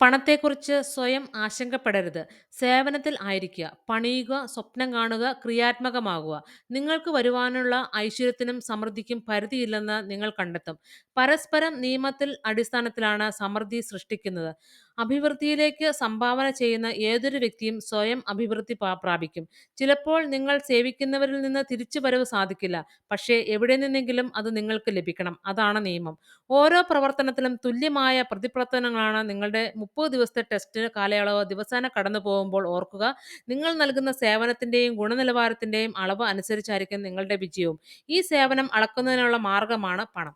പണത്തെക്കുറിച്ച് സ്വയം ആശങ്കപ്പെടരുത്. സേവനത്തിൽ ആയിരിക്കുക. പണിയുക, സ്വപ്നം കാണുക, ക്രിയാത്മകമാകുക. നിങ്ങൾക്ക് വരുവാനുള്ള ഐശ്വര്യത്തിനും സമൃദ്ധിക്കും പരിധിയില്ലെന്ന് നിങ്ങൾ കണ്ടെത്തും. പരസ്പരം നിയമത്തിൽ അടിസ്ഥാനത്തിലാണ് സമൃദ്ധി സൃഷ്ടിക്കുന്നത്. അഭിവൃദ്ധിയിലേക്ക് സംഭാവന ചെയ്യുന്ന ഏതൊരു വ്യക്തിയും സ്വയം അഭിവൃദ്ധി പ്രാപിക്കും. ചിലപ്പോൾ നിങ്ങൾ സേവിക്കുന്നവരിൽ നിന്ന് തിരിച്ചുവരവ് സാധിക്കില്ല. പക്ഷേ എവിടെ നിന്നെങ്കിലും അത് നിങ്ങൾക്ക് ലഭിക്കണം. അതാണ് നിയമം. ഓരോ പ്രവർത്തനത്തിലും തുല്യമായ പ്രതിപ്രവർത്തനങ്ങളാണ്. നിങ്ങളുടെ 30 ദിവസത്തെ ടെസ്റ്റ് കാലയളവ് ദിവസേന കടന്നു പോകുമ്പോൾ ഓർക്കുക, നിങ്ങൾ നൽകുന്ന സേവനത്തിന്റെയും ഗുണനിലവാരത്തിന്റെയും അളവ് അനുസരിച്ചായിരിക്കും നിങ്ങളുടെ വിജയവും. ഈ സേവനം അളക്കുന്നതിനുള്ള മാർഗമാണ് പണം.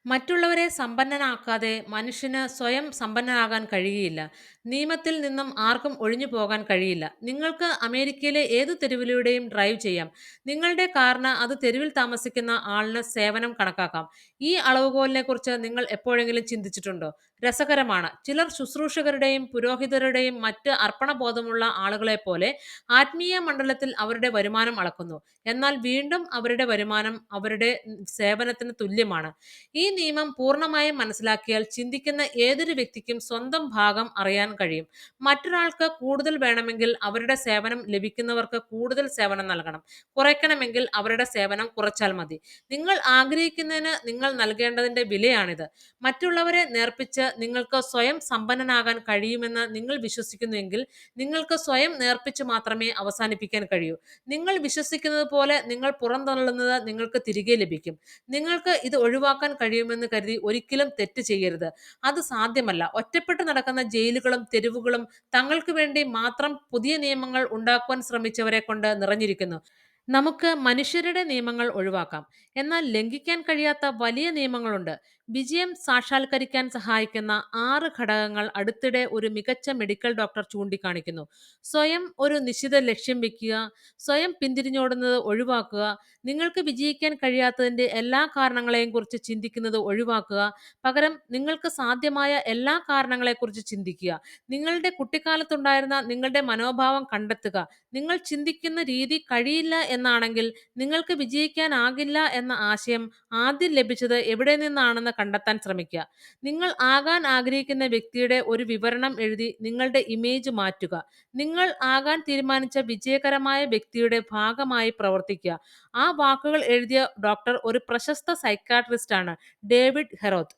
മറ്റുള്ളവരെ സമ്പന്നനാക്കാതെ മനുഷ്യന് സ്വയം സമ്പന്നനാകാൻ കഴിയുകയില്ല. നിയമത്തിൽ നിന്നും ആർക്കും ഒഴിഞ്ഞു പോകാൻ കഴിയില്ല. നിങ്ങൾക്ക് അമേരിക്കയിലെ ഏത് തെരുവിലൂടെയും ഡ്രൈവ് ചെയ്യാം. നിങ്ങളുടെ കാറിന് അത് തെരുവിൽ താമസിക്കുന്ന ആളിന് സേവനം കണക്കാക്കാം. ഈ അളവുകോലിനെ കുറിച്ച് നിങ്ങൾ എപ്പോഴെങ്കിലും ചിന്തിച്ചിട്ടുണ്ടോ? രസകരമാണ്. ചിലർ ശുശ്രൂഷകരുടെയും പുരോഹിതരുടെയും മറ്റ് അർപ്പണബോധമുള്ള ആളുകളെ പോലെ ആത്മീയ മണ്ഡലത്തിൽ അവരുടെ വരുമാനം അളക്കുന്നു. എന്നാൽ വീണ്ടും അവരുടെ വരുമാനം അവരുടെ സേവനത്തിന് തുല്യമാണ്. ഈ നിയമം പൂർണ്ണമായും മനസ്സിലാക്കിയാൽ ചിന്തിക്കുന്ന ഏതൊരു വ്യക്തിക്കും സ്വന്തം ഭാഗം അറിയാൻ കഴിയും. മറ്റൊരാൾക്ക് കൂടുതൽ വേണമെങ്കിൽ അവരുടെ സേവനം ലഭിക്കുന്നവർക്ക് കൂടുതൽ സേവനം നൽകണം. കുറയ്ക്കണമെങ്കിൽ അവരുടെ സേവനം കുറച്ചാൽ മതി. നിങ്ങൾ ആഗ്രഹിക്കുന്നതിന് നിങ്ങൾ നൽകേണ്ടതിന്റെ വിലയാണിത്. മറ്റുള്ളവരെ നേർപ്പിച്ച് നിങ്ങൾക്ക് സ്വയം സമ്പന്നനാകാൻ കഴിയുമെന്ന് നിങ്ങൾ വിശ്വസിക്കുന്നുവെങ്കിൽ നിങ്ങൾക്ക് സ്വയം നേർപ്പിച്ച് മാത്രമേ അവസാനിപ്പിക്കാൻ കഴിയൂ. നിങ്ങൾ വിശ്വസിക്കുന്നത് പോലെ നിങ്ങൾ പുറന്തള്ളുന്നത് നിങ്ങൾക്ക് തിരികെ ലഭിക്കും. നിങ്ങൾക്ക് ഇത് ഒഴിവാക്കാൻ കഴിയുമെന്ന് കരുതി ഒരിക്കലും തെറ്റ് ചെയ്യരുത്. അത് സാധ്യമല്ല. ഒറ്റപ്പെട്ട് നടക്കുന്ന ജയിലുകളും തെരുവുകളും തങ്ങൾക്ക് വേണ്ടി മാത്രം പുതിയ നിയമങ്ങൾ ഉണ്ടാക്കുവാൻ ശ്രമിച്ചവരെ കൊണ്ട് നിറഞ്ഞിരിക്കുന്നു. നമുക്ക് മനുഷ്യരുടെ നിയമങ്ങൾ ഒഴിവാക്കാം. എന്നാൽ ലംഘിക്കാൻ കഴിയാത്ത വലിയ നിയമങ്ങളുണ്ട്. വിജയം സാക്ഷാത്കരിക്കാൻ സഹായിക്കുന്ന 6 ഘടകങ്ങൾ അടുത്തിടെ ഒരു മികച്ച മെഡിക്കൽ ഡോക്ടർ ചൂണ്ടിക്കാണിക്കുന്നു. സ്വയം ഒരു നിശ്ചിത ലക്ഷ്യം വെക്കുക, സ്വയം പിന്തിരിഞ്ഞോടുന്നത് ഒഴിവാക്കുക, നിങ്ങൾക്ക് വിജയിക്കാൻ കഴിയാത്തതിന്റെ എല്ലാ കാരണങ്ങളെയും കുറിച്ച് ചിന്തിക്കുന്നത് ഒഴിവാക്കുക, പകരം നിങ്ങൾക്ക് സാധ്യമായ എല്ലാ കാരണങ്ങളെക്കുറിച്ച് ചിന്തിക്കുക. നിങ്ങളുടെ കുട്ടിക്കാലത്തുണ്ടായിരുന്ന നിങ്ങളുടെ മനോഭാവം കണ്ടെത്തുക. നിങ്ങൾ ചിന്തിക്കുന്ന രീതി കഴിയില്ല എന്നാണെങ്കിൽ നിങ്ങൾക്ക് വിജയിക്കാനാകില്ല എന്ന ആശയം ആദ്യം ലഭിച്ചത് എവിടെ നിന്നാണെന്ന് കണ്ടെത്താൻ ശ്രമിക്കുക. നിങ്ങൾ ആകാൻ ആഗ്രഹിക്കുന്ന വ്യക്തിയുടെ ഒരു വിവരണം എഴുതി നിങ്ങളുടെ ഇമേജ് മാറ്റുക. നിങ്ങൾ ആകാൻ തീരുമാനിച്ച വിജയകരമായ വ്യക്തിയുടെ ഭാഗമായി പ്രവർത്തിക്കുക. ആ വാക്കുകൾ എഴുതിയ ഡോക്ടർ ഒരു പ്രശസ്ത സൈക്കാട്രിസ്റ്റ് ആണ്, ഡേവിഡ് ഹെറോത്ത്.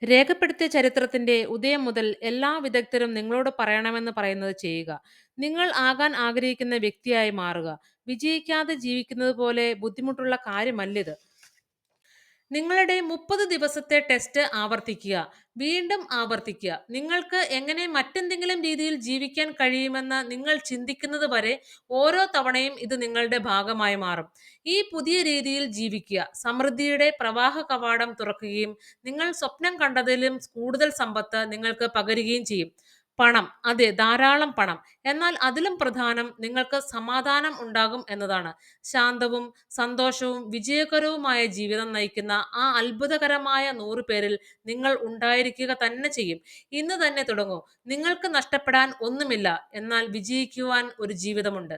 രേഖപ്പെടുത്തിയ ചരിത്രത്തിന്റെ ഉദയം മുതൽ എല്ലാ വിദഗ്ധരും നിങ്ങളോട് പറയണമെന്ന് പറയുന്നത് ചെയ്യുക. നിങ്ങൾ ആകാൻ ആഗ്രഹിക്കുന്ന വ്യക്തിയായി മാറുക. വിജയിക്കാതെ ജീവിക്കുന്നത് പോലെ ബുദ്ധിമുട്ടുള്ള കാര്യമല്ലിത്. നിങ്ങളുടെ 30 ദിവസത്തെ ടെസ്റ്റ് ആവർത്തിക്കുക. വീണ്ടും ആവർത്തിക്കുക. നിങ്ങൾക്ക് എങ്ങനെ മറ്റെന്തെങ്കിലും രീതിയിൽ ജീവിക്കാൻ കഴിയുമെന്ന് നിങ്ങൾ ചിന്തിക്കുന്നത് വരെ ഓരോ തവണയും ഇത് നിങ്ങളുടെ ഭാഗമായി മാറും. ഈ പുതിയ രീതിയിൽ ജീവിക്കുക. സമൃദ്ധിയുടെ പ്രവാഹ കവാടം തുറക്കുകയും നിങ്ങൾ സ്വപ്നം കണ്ടതിലും കൂടുതൽ സമ്പത്ത് നിങ്ങൾക്ക് പകരുകയും ചെയ്യും. പണം, അതെ, ധാരാളം പണം. എന്നാൽ അതിലും പ്രധാനം നിങ്ങൾക്ക് സമാധാനം ഉണ്ടാകും എന്നതാണ്. ശാന്തവും സന്തോഷവും വിജയകരവുമായ ജീവിതം നയിക്കുന്ന ആ അത്ഭുതകരമായ 100 പേരിൽ നിങ്ങൾ ഉണ്ടായിരിക്കുക തന്നെ ചെയ്യും. ഇന്ന് തന്നെ തുടങ്ങൂ. നിങ്ങൾക്ക് നഷ്ടപ്പെടാൻ ഒന്നുമില്ല, എന്നാൽ വിജയിക്കുവാൻ ഒരു ജീവിതമുണ്ട്.